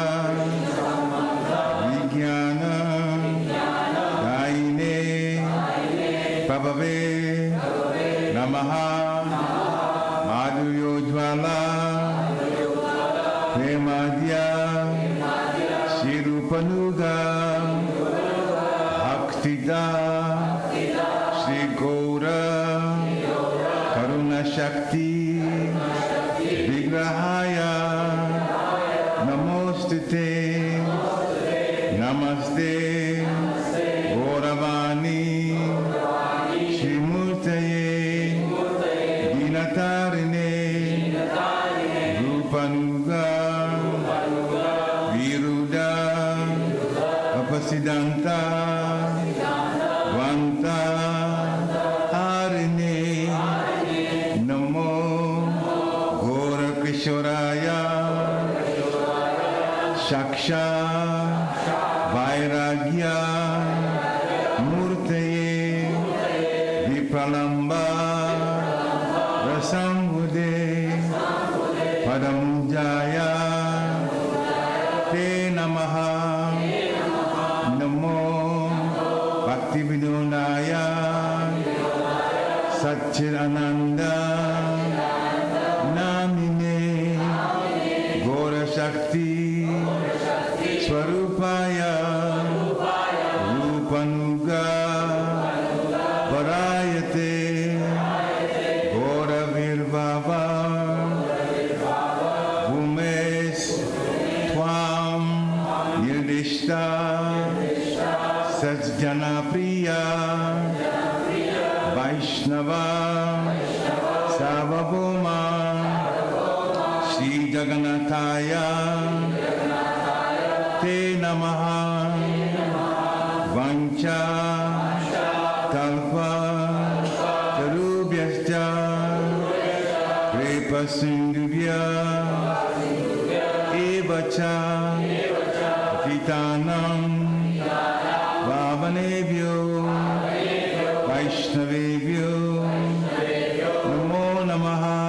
Vijnana Daine Prabhave Namaha Madhuyojvala Premadya Shirupanuga Bhaktida Shri Gaura Karuna Shakti Vigrahaya Namostute Namaste Gauravani Shrimurtaye Dinatarine Rupanuga Viruda Apasidanta Vanta Harine Namo Gaura Kishoraya Shaksha Vairagya Murtaye Vipralamba Rasambude Padamujaya Te Namaha Namo Bhakti Vinodaya Satchidananda Namine Gaura Shakti Swarupaya Rupanuga Varayate Gaura Virvava Bhumes Twam Nirdishta Sajjana Priya Vaishnava Savabhoma Shri Jagannataya Te Namaha Vancha Talpa Tarubhyascha Kripa Sindhubhya Evacha Titanam Vavanebhyo Vaishnavebhyo Namo Namaha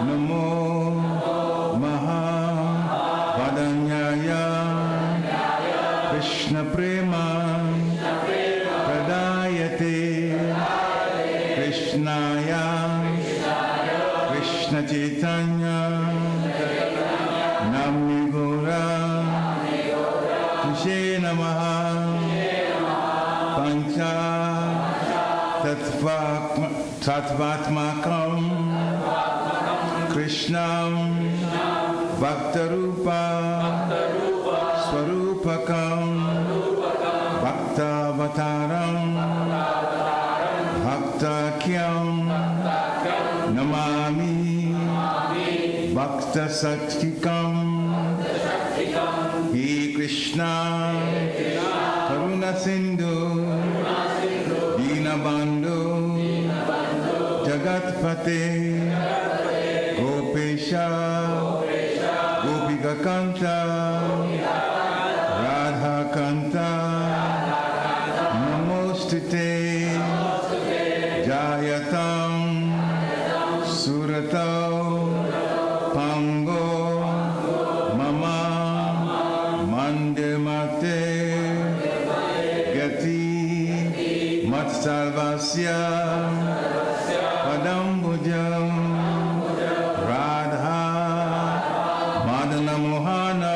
Namo Maha Vadanyaya Krishna Prema Pradayate Krishnaya Krishna Chaitanya Namni Gora Tushe Namaha Pancha Tattvatmakam Krishnam Bhaktarupa Swarupakam Bhaktavataram Bhaktakyam Namami Bhakta Satkikam He Krishna Karuna Sindhu Dinabandhu Jagatpate Gopesha Gopika Kanta Radha Kanta Namostute Jayatam Suratau Pango Mama Mandemate Gati Matsalvasya Padambujam Radha Madana Mohana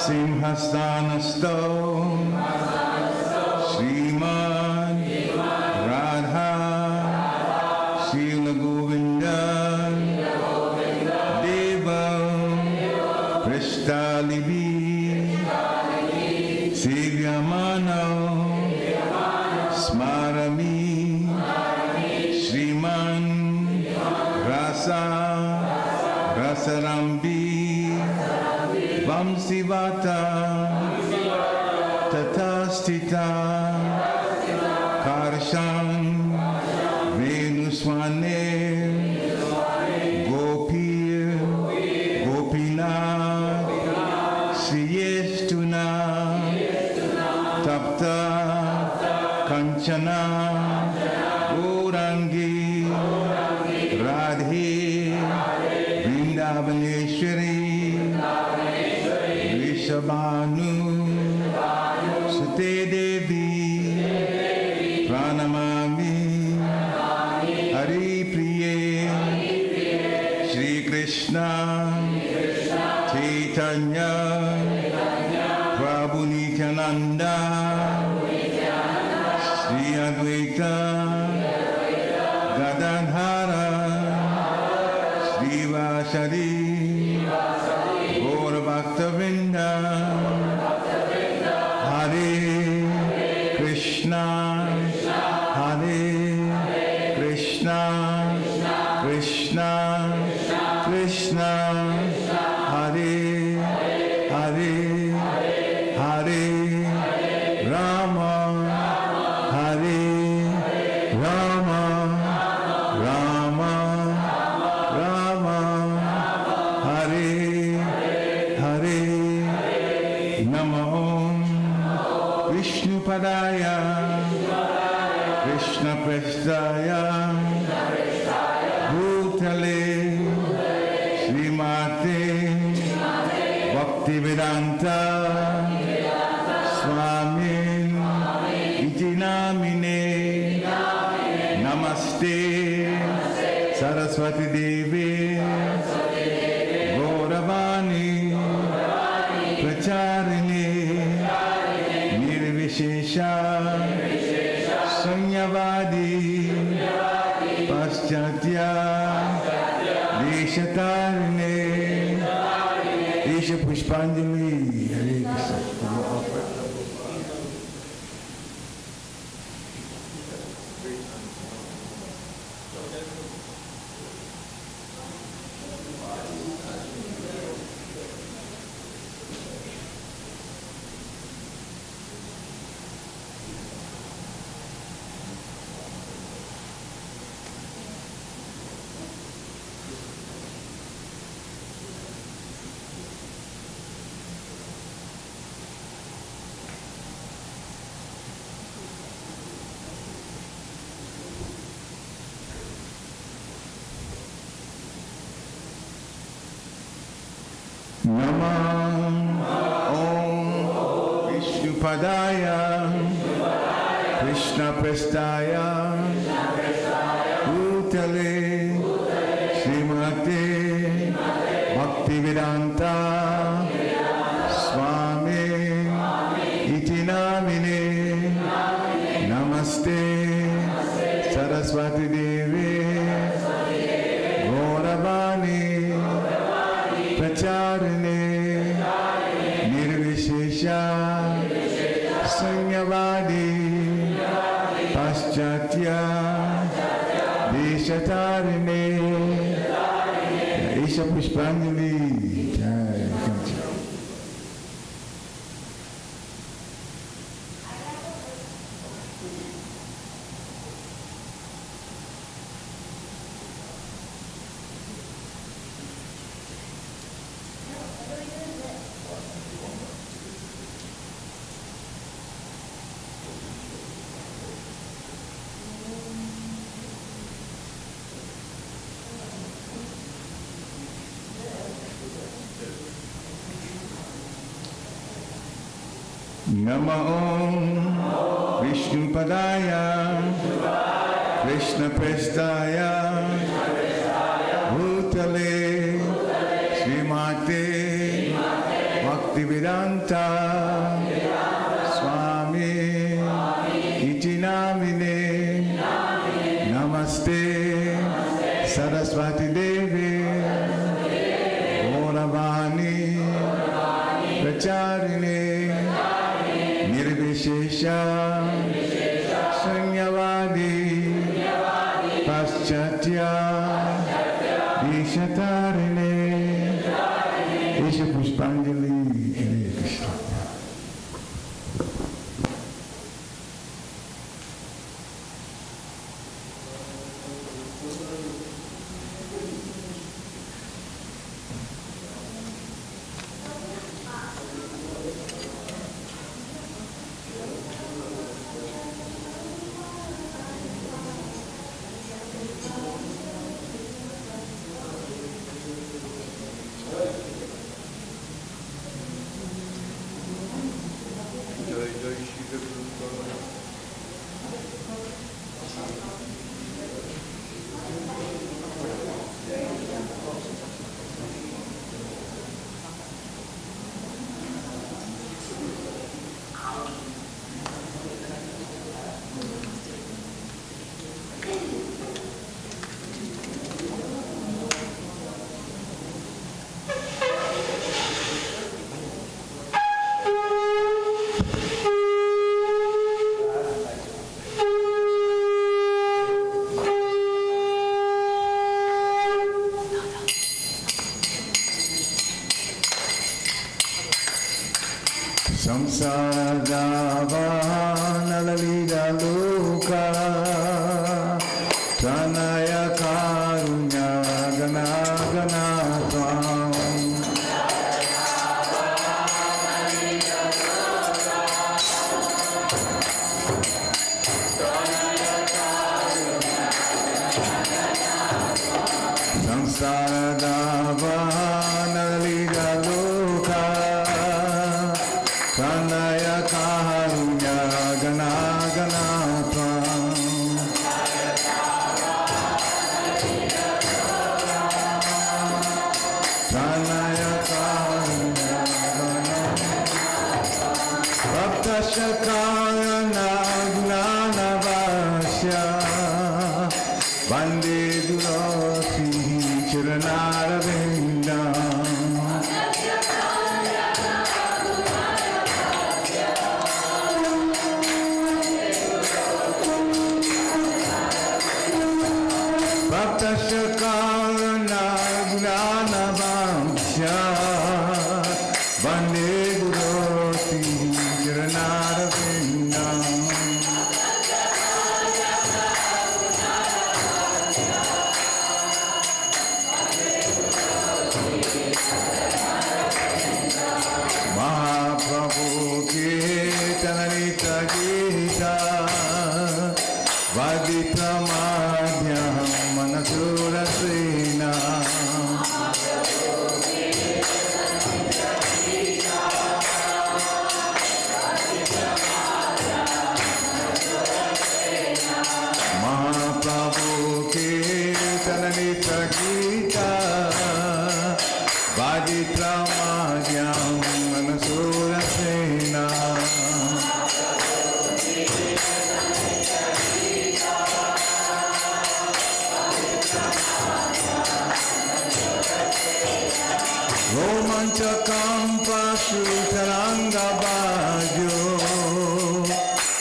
Simhastanasto Sriman Radha Srila Govinda Devam Pristalibi Sevyamano Smarami Sriman Rasa Rasarambi Vamsivata Tatastita Karshan Venuswane Gopir Gopinath Sriyestuna Tapta Kanchana Gaurangi Radhe Vrindavaneshwari Vishabhanu Sute Devi Pranamami Hari Priye Shri Krishna Chaitanya Prabhu Nityananda Shri Advaita Gadadhara Shri Vasari Gaur Bhaktavinda Hare Krishna Hare Krishna Krishna Krishna Hare Hare Hare Rama Hare Rama Rama Rama Hare Hare Namo Vishnu Padaya Krishna Prestaya Bhutale Srimate Bhakti Vedanta Swami Iti Namine Namaste Saraswati Devi Gauravani Pracharini Nirvishesha Sanyavadi Paschatya Deshatarine Desha Pushpanjali Hare Krishna. Namah Om Vishnu Padaya Krishna Prestaya Bhutale Srimate Bhakti Vedanta Swami Iti Namine Namaste Saraswati Devi Gauravani Pracharine Nirvishesha Sanyavadi Paschatya Deshatarine Isha Pushpanjali Jai Kancha. Namo Vishnu Padaya Krishna Prestaya Bhutale Srimate Bhakti Vedanta Vedanta Swami Iti Namine Namaste Saraswati Devi Gauravani Pracharine Nirvishesha Shunyavadi Paschatya Vishatarine Isha Pushpanjali Hare Krishna. Samsara Loka Pranaya Karunya Gana Gana Tvam Samsara Loka Pranaya Karunya Gana Gana Tvam Pranaya Karunya Gana Bhakta-shakayana Gnana Vasya Vande Durasi Chiranaravinda Bhakta-shakayana Gnana Vasya Vande Durasi Chiranaravinda Mahaprabhu Kirtanita Gita Vadita Madhyam Manasura Sena Mahaprabhu Kirtanita Gita Vadita Madhyam Manasura Sena Romanchakam Pashutaranga Bhajo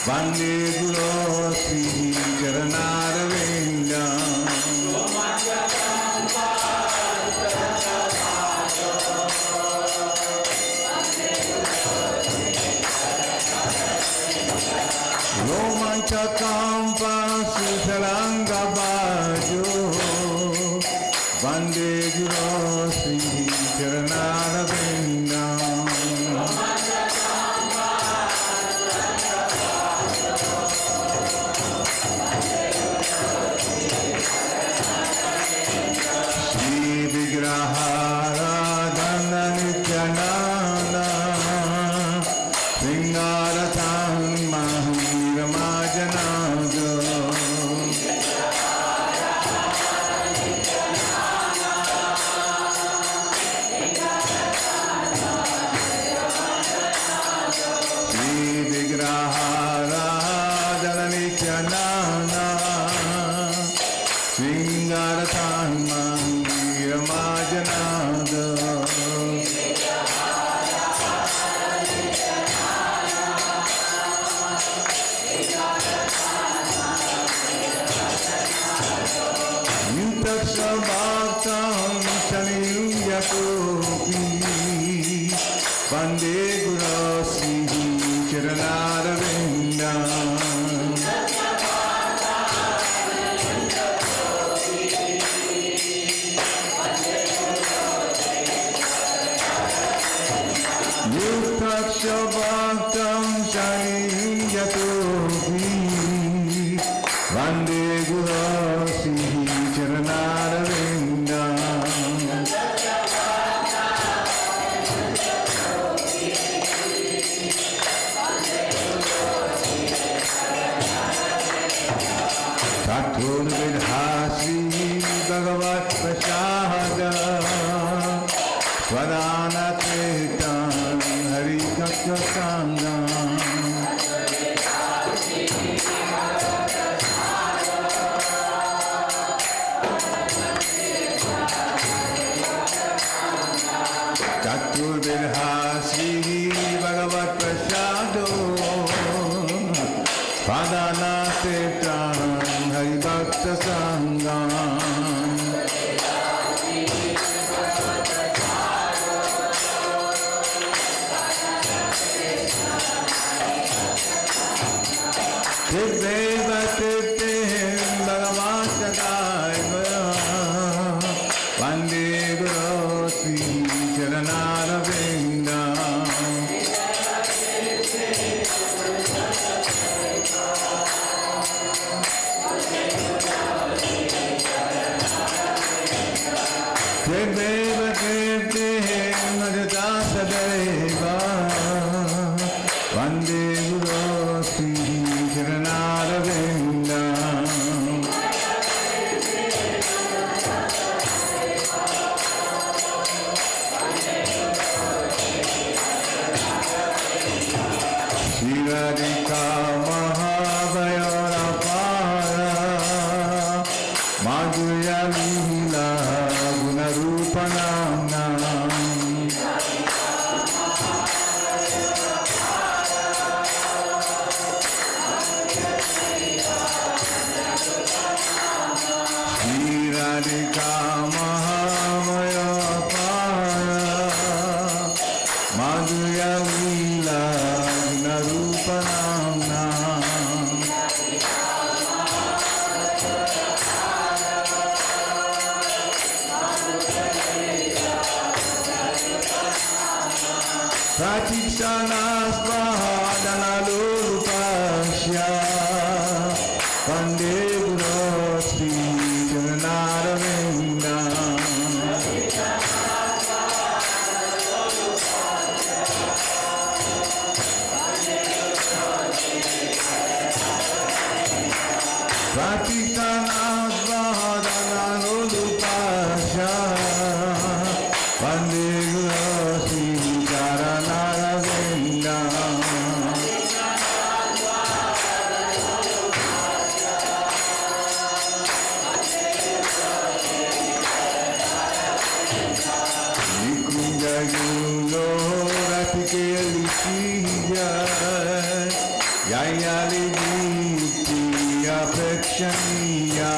Vande Guru Sri Charanaravinda Romanchakam Pashutaranga Bhajo Vande Guru Sri Charanaravinda Shri Vigraharadhana Nityananda Sringaratan Mahiramajanado Daksha Bhaktam Shariyatopi Vande Guru Sri Charanaravinda Satur Vidhasi Bhagavat Prasada Swadana Kirtan Hari Kakya Sangam Satur Vidhasi Bhagavat Prasado Swadana Kirtan Hari Bhakta Sangam Tibbeva tibbim Bhagavan Sakaiva Vande Guru Sri Charanaravinda Tibbeva tibbim Bhagata Sadaiva Vande Guru Sri Charanaravinda Sri Radha Mahavayara Para Madhurya Lila Gunarupanamna Radhika Mahamaya Para Madhurya Lila Gunarupanamna Pratikshana Lurupasya Vande Guru Sri Charanaravinda Pratikshana Lurupasya Vande Guru Sri Charanaravinda Nikunjagulo Ratike Lishija Yayali Niti Apekshaniya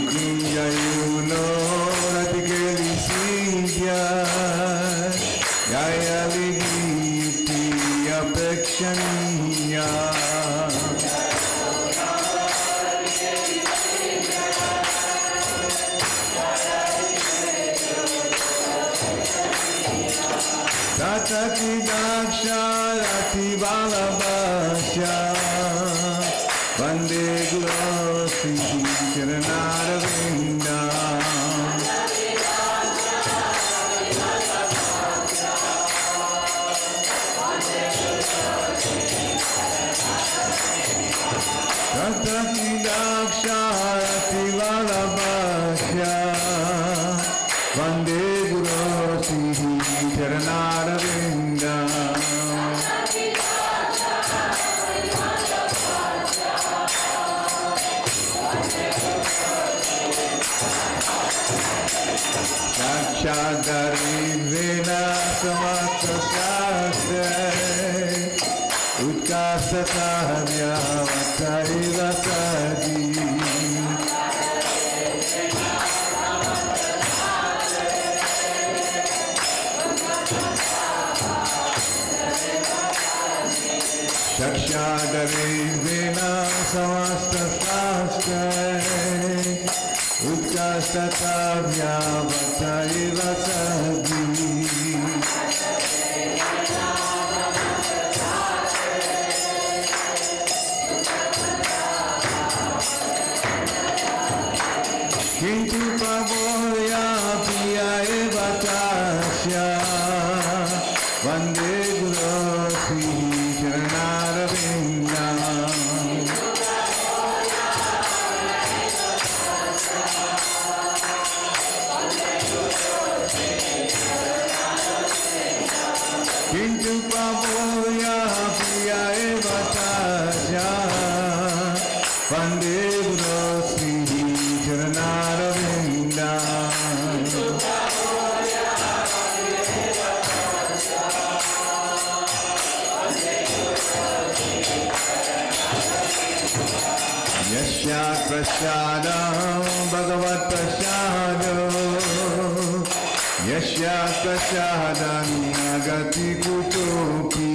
Nikunjagulo Ratike Lishija Yayali Niti Apekshaniya Tataki Daksha Rati Balabhasya Vande Guru Sri Charanaravinda Tataki Daksha Rati Balabhasya Vande Guru Sri Charanaravinda Sakshadari Vena Samatra Shastre Utkasatanya Vatari Vatadi Sakshadari Vena Samatra Namaste Utkashtatavya Vataiva Sadhi Kintu Prabhupada Piya Eva Tasya Vande Guru Sri Radha Kintu Prabhupada Piya Eva Tasya Vande Guru Sri Radha Yasya Prasadam Bhagavat Prasadam Yasya Prasadam Nagati Kutopi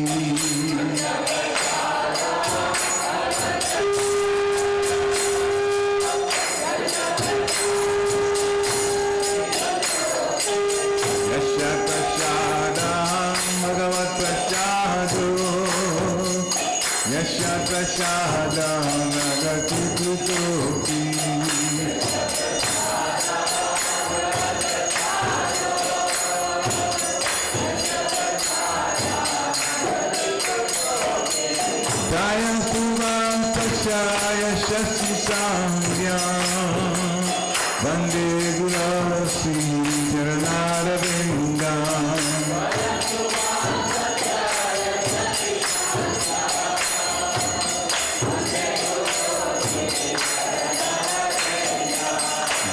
Yasya Prasadam Bhagavat Prasadam Yasya Prasadam Nagati Kutopi Daya Tuvam Pachaya Shasti Sangyam Vande Guru Sri Radha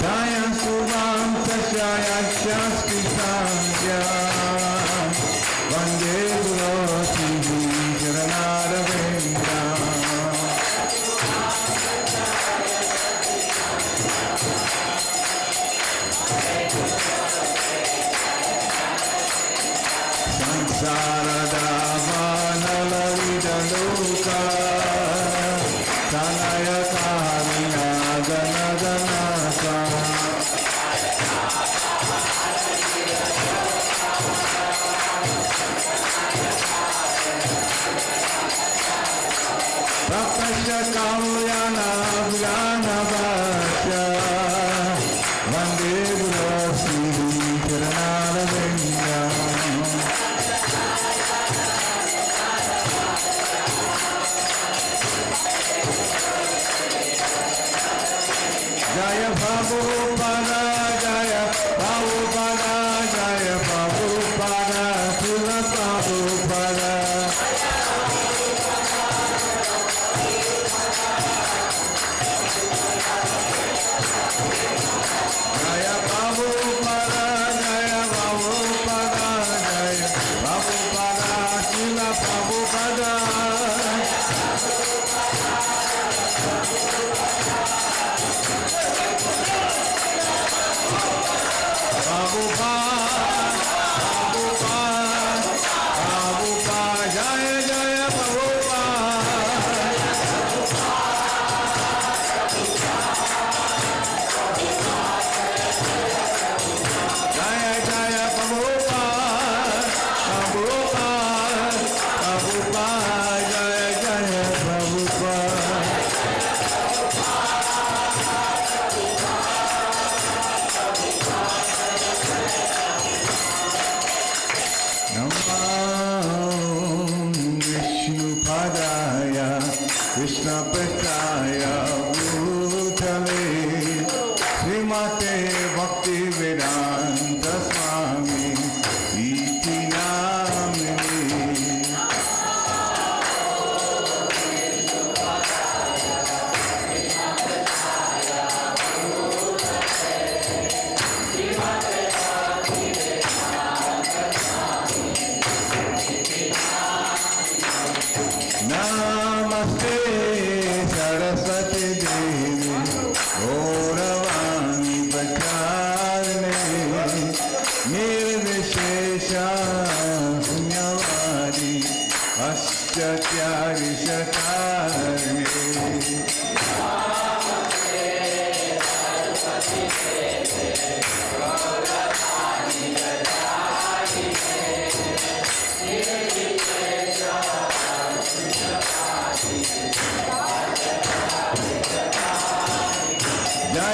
Daya Tuvam Pachaya Shasti Sangyam Vande Guru Sri Radha Saradavanalavida Tanaya Karina Gana Gana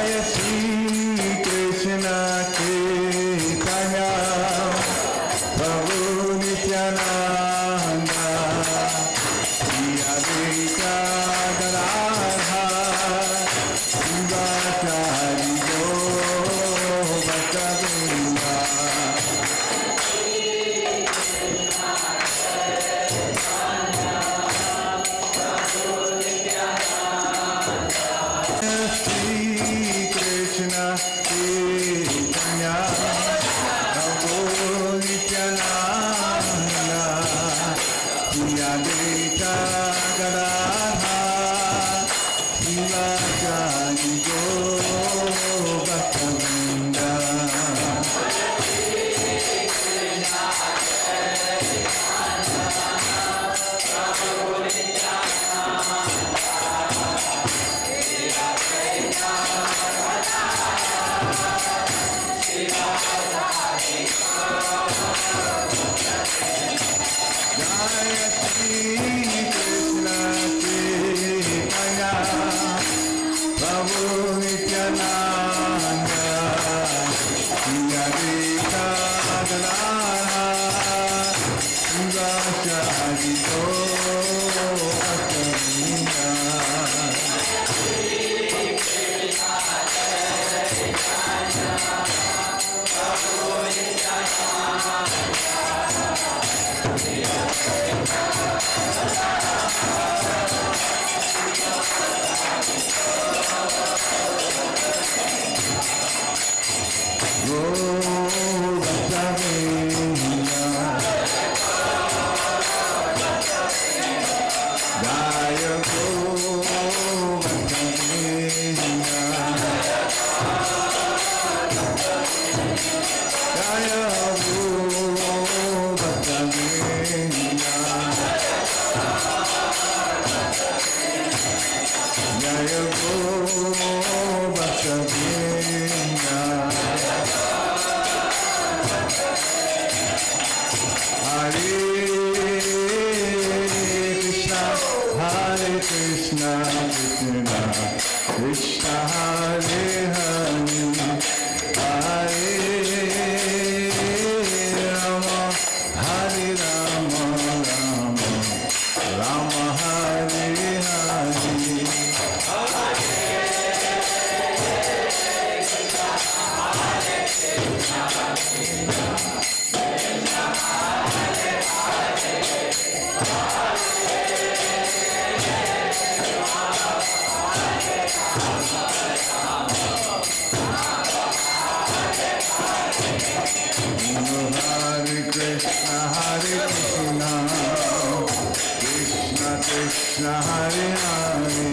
Jaya Shri Krishna Chaitanya Prabhu Nityananda Shri Advaita Gadadhara Srivasari Gaur Bhaktavrinda Shri Krishna Chaitanya Prabhu Nityananda Shri Advaita Gadadhara Srivasari Gaur Bhaktavrinda Jaya Shri Krishna Chaitanya Prabhu Nityananda Shri Advaita Gadadhara Srivasari Gaur Bhaktavrinda Gaur Bhaktavrinda Jaya Gaur Bhaktavrinda Jaya Gaur Bhaktavrinda Jaya Gaur Bhaktavrinda Hare Krishna Krishna Krishna Hare Hare Hare Rama Hare Rama Rama Rama Hare Hare Hare Krishna Krishna Krishna Hare Hare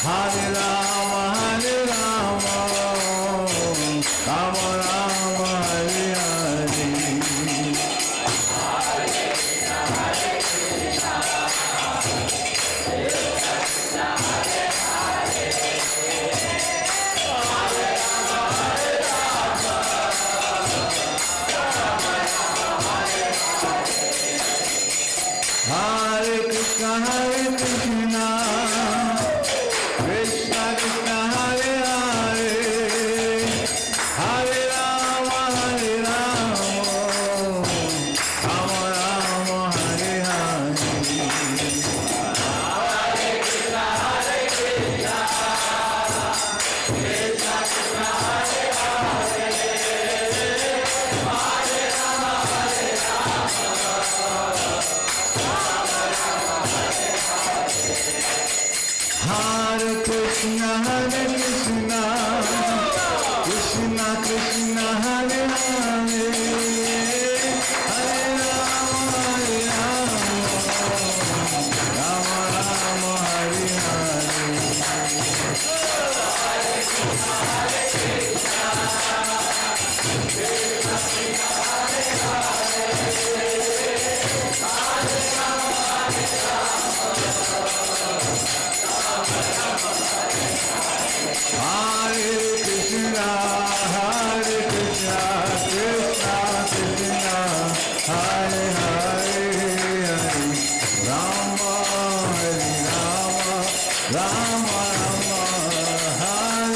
Hare Rama Rama Rama Hare Hare Hare Krishna Krishna Krishna Hare Hare Hare Rama Rama Rama Hare Hare Hare Krishna Krishna Krishna Hare Hare Hare Rama Rama Rama Hare Hare Hare Krishna, Krishna Krishna, Hare Hare, Rama, Hare Rama, Rama Rama, Hare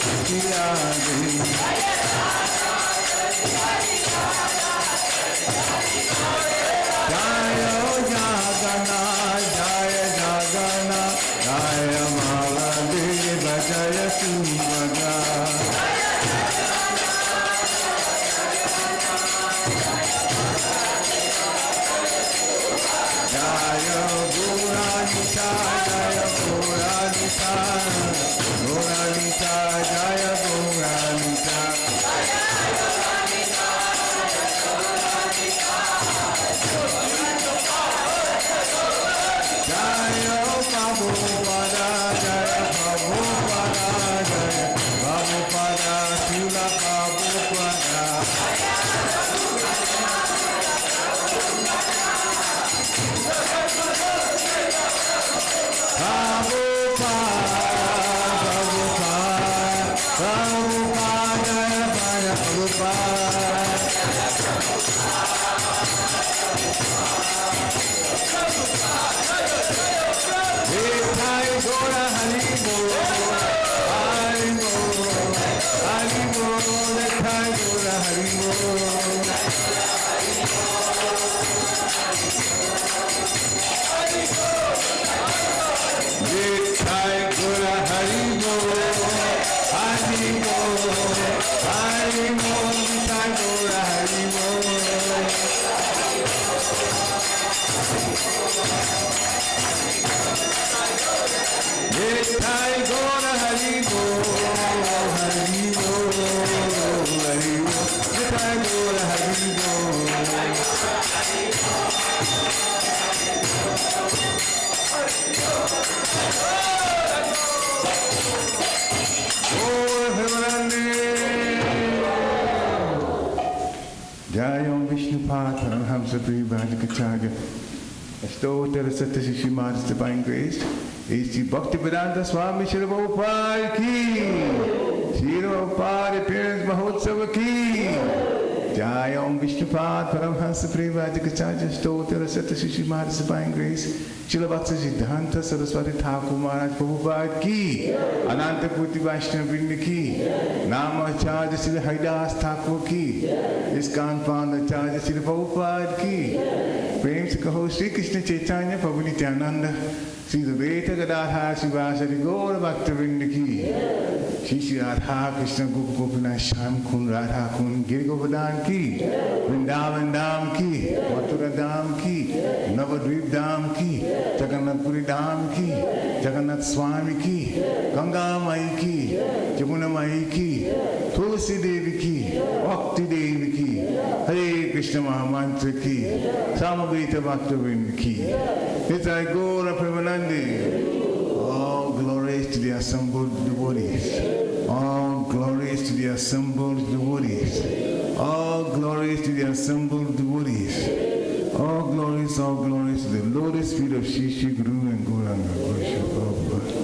Sri Radha. Jaya Jagana, Jaya Jagana, Jaya Maladeva, Jaya Subhadra. Jaya Guranita, Jaya Guranita, Guranita, Jaya Guranita. Jaya Prabhupada, Jaya Prabhupada, Jaya Prabhupada, Srila Prabhupada. Jayam Vishnupad Paramhamsa Prabhupada Astottara Satyasi Srimad Divine Grace A.C. Bhaktivedanta Swami Srila Prabhupada Ki Srila Prabhupada Appearance Mahotsava Ki Jayam Vishnupad Paramhamsa Prabhupada Astottara Satyasi Srimad Divine Grace Srila Bhakti Siddhanta Saraswati Thakur Maharaj Prabhupada Ki Ananta Koti Vaishnava Vrinda Ki Namacharya Srila Haridas Thakur Ki ISKCON founder Acharya Srila Prabhupada Ki Prem se kaho Shri Krishna Chaitanya Prabhu Nityananda Sri Advaita Gadadhar Srivasari Gaura Bhakta Vrinda Ki Sri Sri Radha Krishna Gopa Gopinath Shyam Kun Radha Kun Giri Govardhan Ki Vrindavan Dham Ki Mathura Dham Ki Navadvip Dham Ki Jagannath Puri Dham Ki Jagannath Swami Ki Ganga Mai Ki Jamuna Mai Ki Tulsi Devi Ki Bhakti Devi Ki Hare Krishna Mahamantra Ki Samaveta Bhakta Vrinda Ki Nitai Gaura Premanandi. All glories to the assembled devotees. All glories to the assembled devotees. All glories to the assembled devotees. All glories to the lotus feet of Sri Sri Guru and Gauranga. Worship Prabhupada.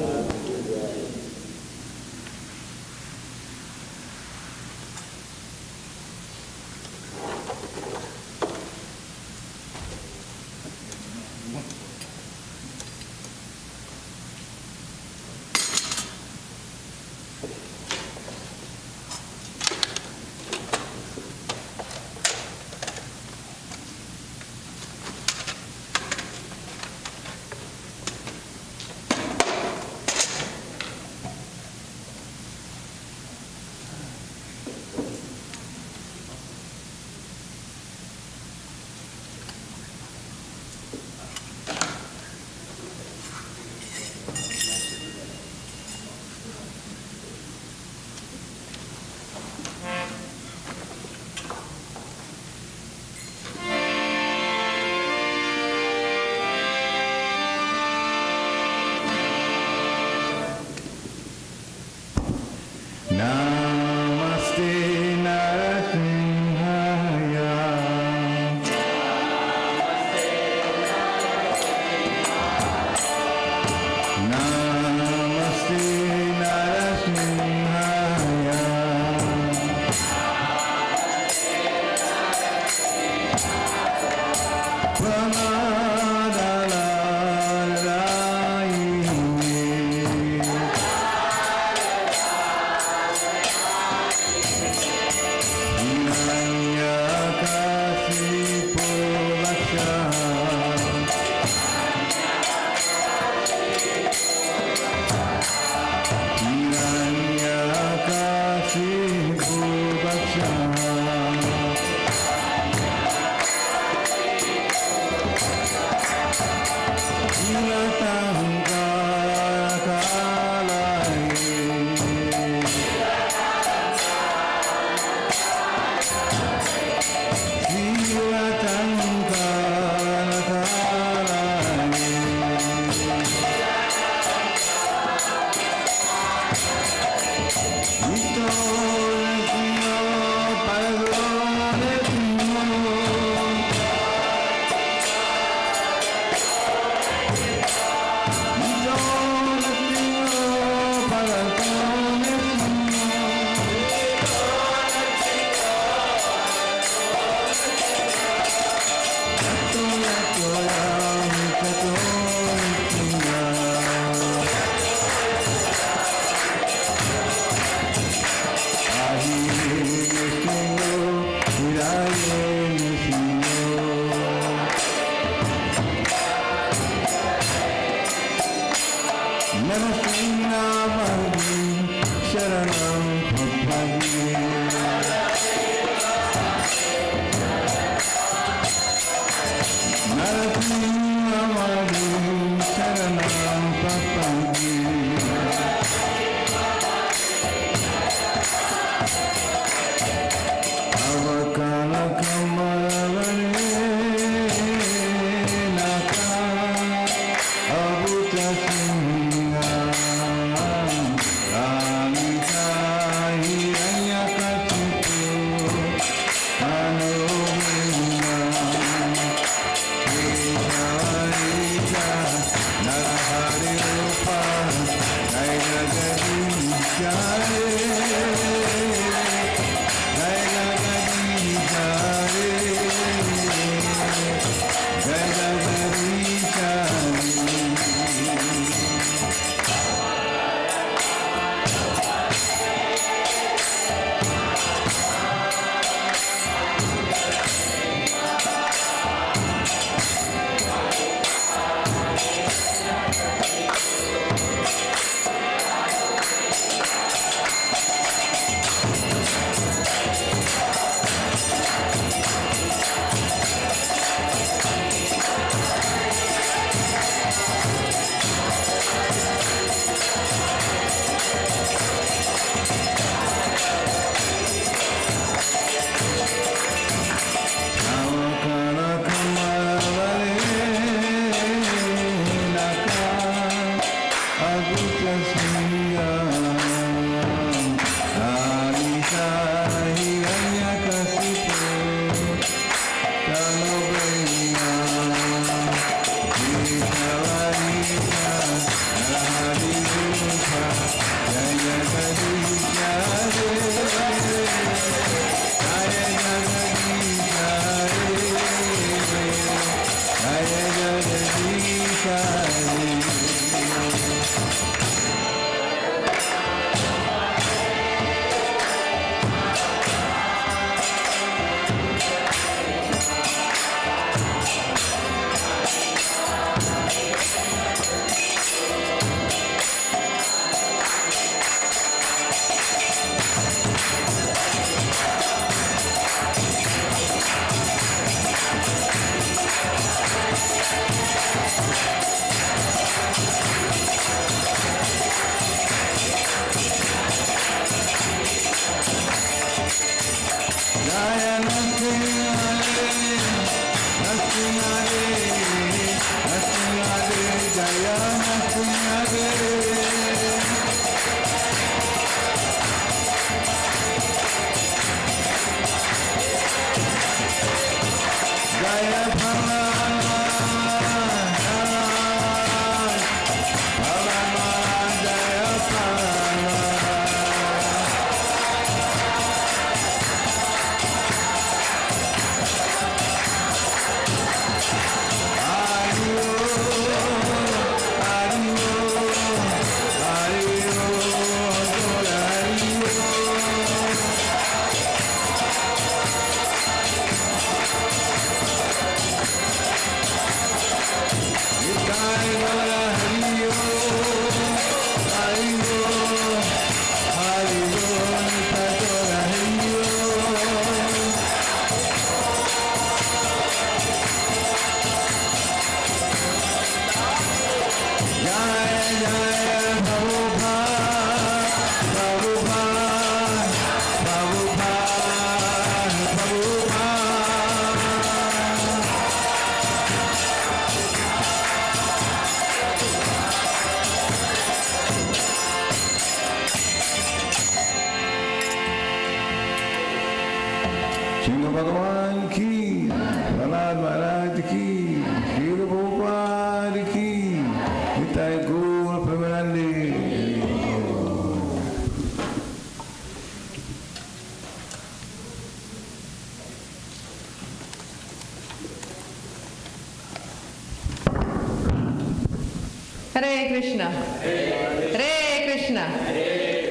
Hare Krishna. Hare Krishna.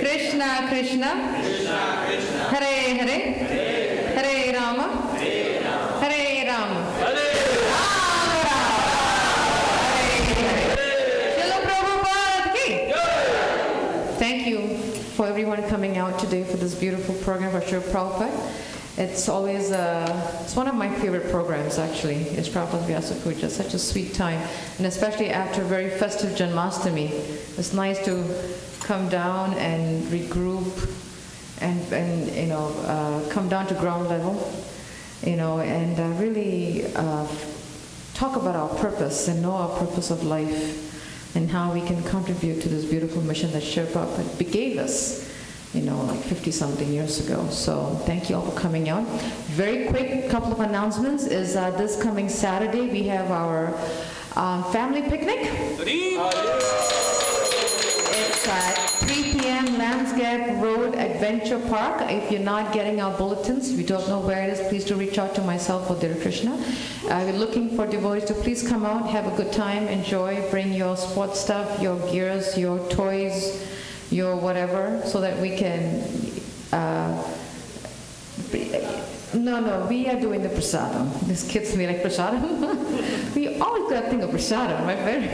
Krishna Krishna. Hare Hare. Hare Rama. Hare Rama. Rama Rama. Srila Prabhupada ki. Thank you for everyone coming out today for this beautiful program for Srila Prabhupada. It's always, it's one of my favorite programs actually. It's Prabhupada's Vyasa Puja, such a sweet time. And especially after a very festive Janmashtami, it's nice to come down and regroup and come down to ground level, and really talk about our purpose and know our purpose of life and how we can contribute to this beautiful mission that Sri Prabhupada gave us, like 50-something years ago. So thank you all for coming out. Very quick couple of announcements is this coming Saturday we have our family picnic. It's at 3 p.m. Landscape Road Adventure Park. If you're not getting our bulletins, if you don't know where it is, please do reach out to myself or Lord Krishna. We're looking for devotees to please come out, have a good time, enjoy, bring your sports stuff, your gears, your toys, your whatever, so that we can... we are doing the prasadam. These kids may like prasadam. We always got to think of prasadam, right?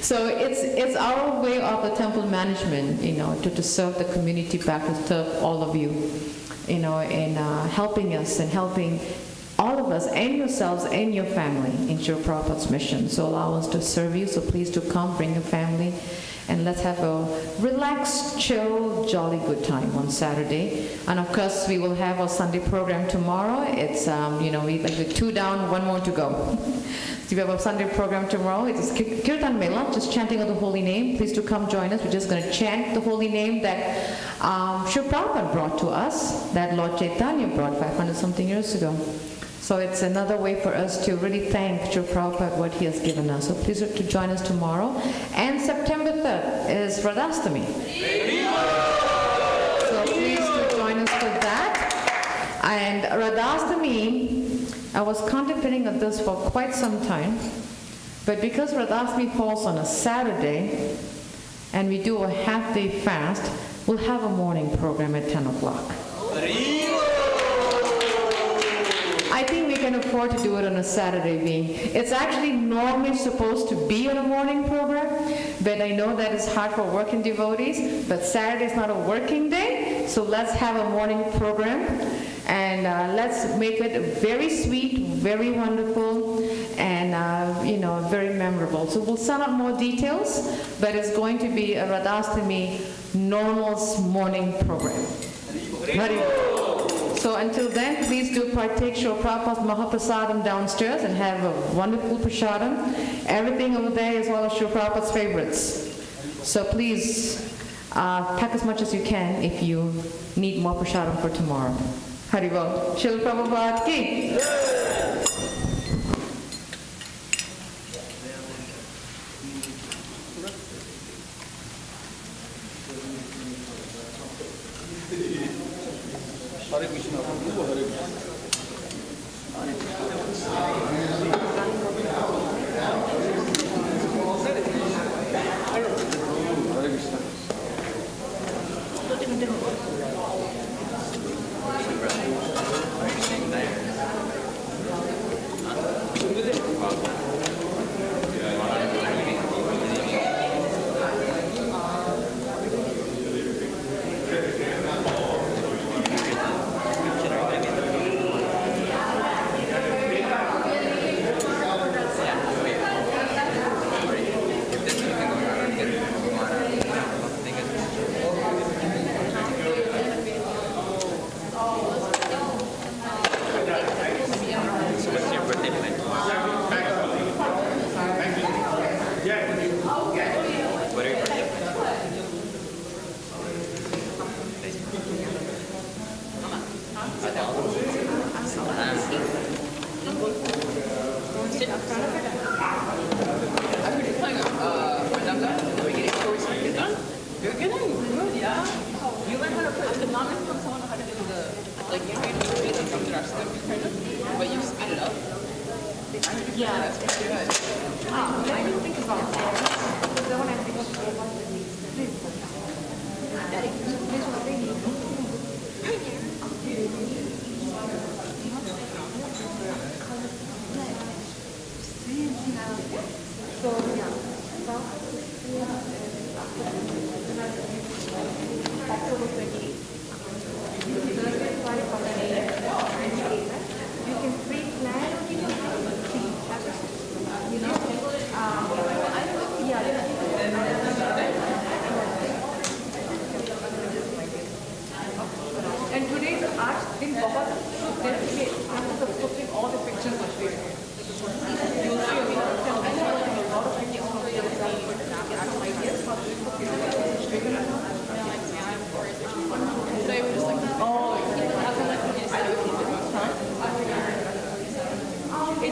So it's our way of the temple management, to serve the community back, to serve all of you, in helping us and helping all of us and yourselves and your family in Sri Prabhupada's mission. So allow us to serve you. So please do come, bring your family, and let's have a relaxed, chill, jolly good time on Saturday. And of course, we will have our Sunday program tomorrow. It's, we like the 2 down, 1 more to go. So we have a Sunday program tomorrow. It's kirtan mela, just chanting of the holy name. Please do come join us. We're just going to chant the holy name that Sri Prabhupada brought to us, that Lord Chaitanya brought 500-something years ago. So it's another way for us to really thank Sri Prabhupada what he has given us. So please do join us tomorrow. And September 3rd is Radhastami. So please do join us for that. And Radhastami, I was contemplating on this for quite some time, but because Radhastami falls on a Saturday, and we do a half-day fast, we'll have a morning program at 10 o'clock. I think we can afford to do it on a Saturday being. It's actually normally supposed to be on a morning program, but I know that it's hard for working devotees, but Saturday is not a working day, so let's have a morning program, and let's make it very sweet, very wonderful, and very memorable. So we'll send out more details, but it's going to be a Radhastami normal morning program. So until then, please do partake Sri Prabhupada's Mahaprasadam downstairs and have a wonderful prasadam. Everything over there is one of Sri Prabhupada's favorites. So please pack as much as you can if you need more prasadam for tomorrow. Haribol. Srila Prabhupada ki. Hare Krishna. Hare Krishna. October 28th. I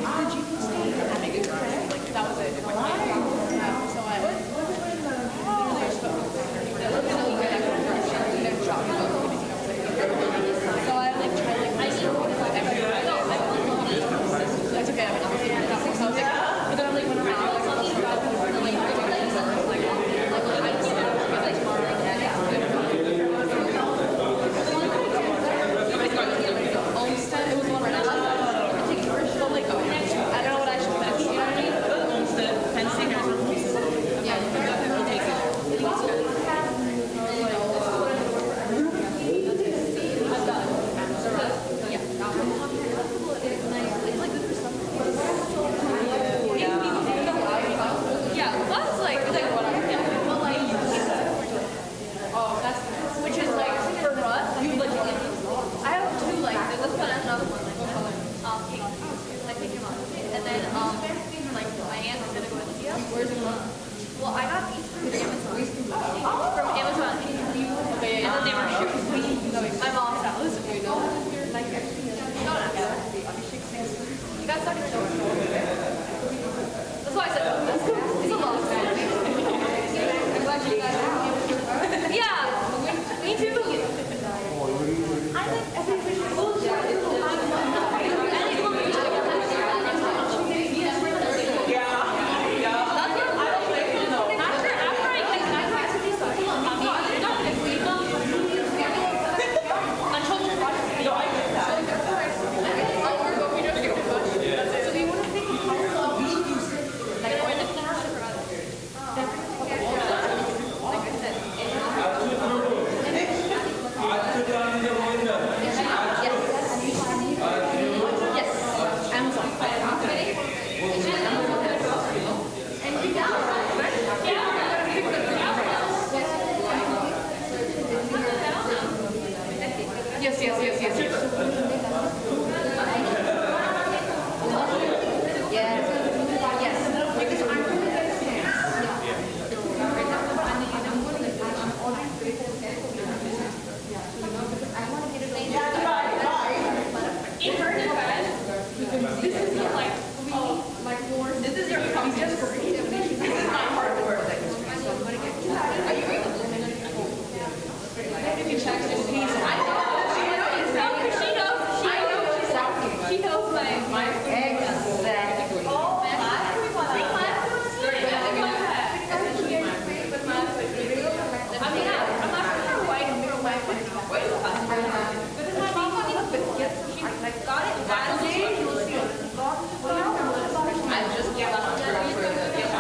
just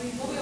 Thank you.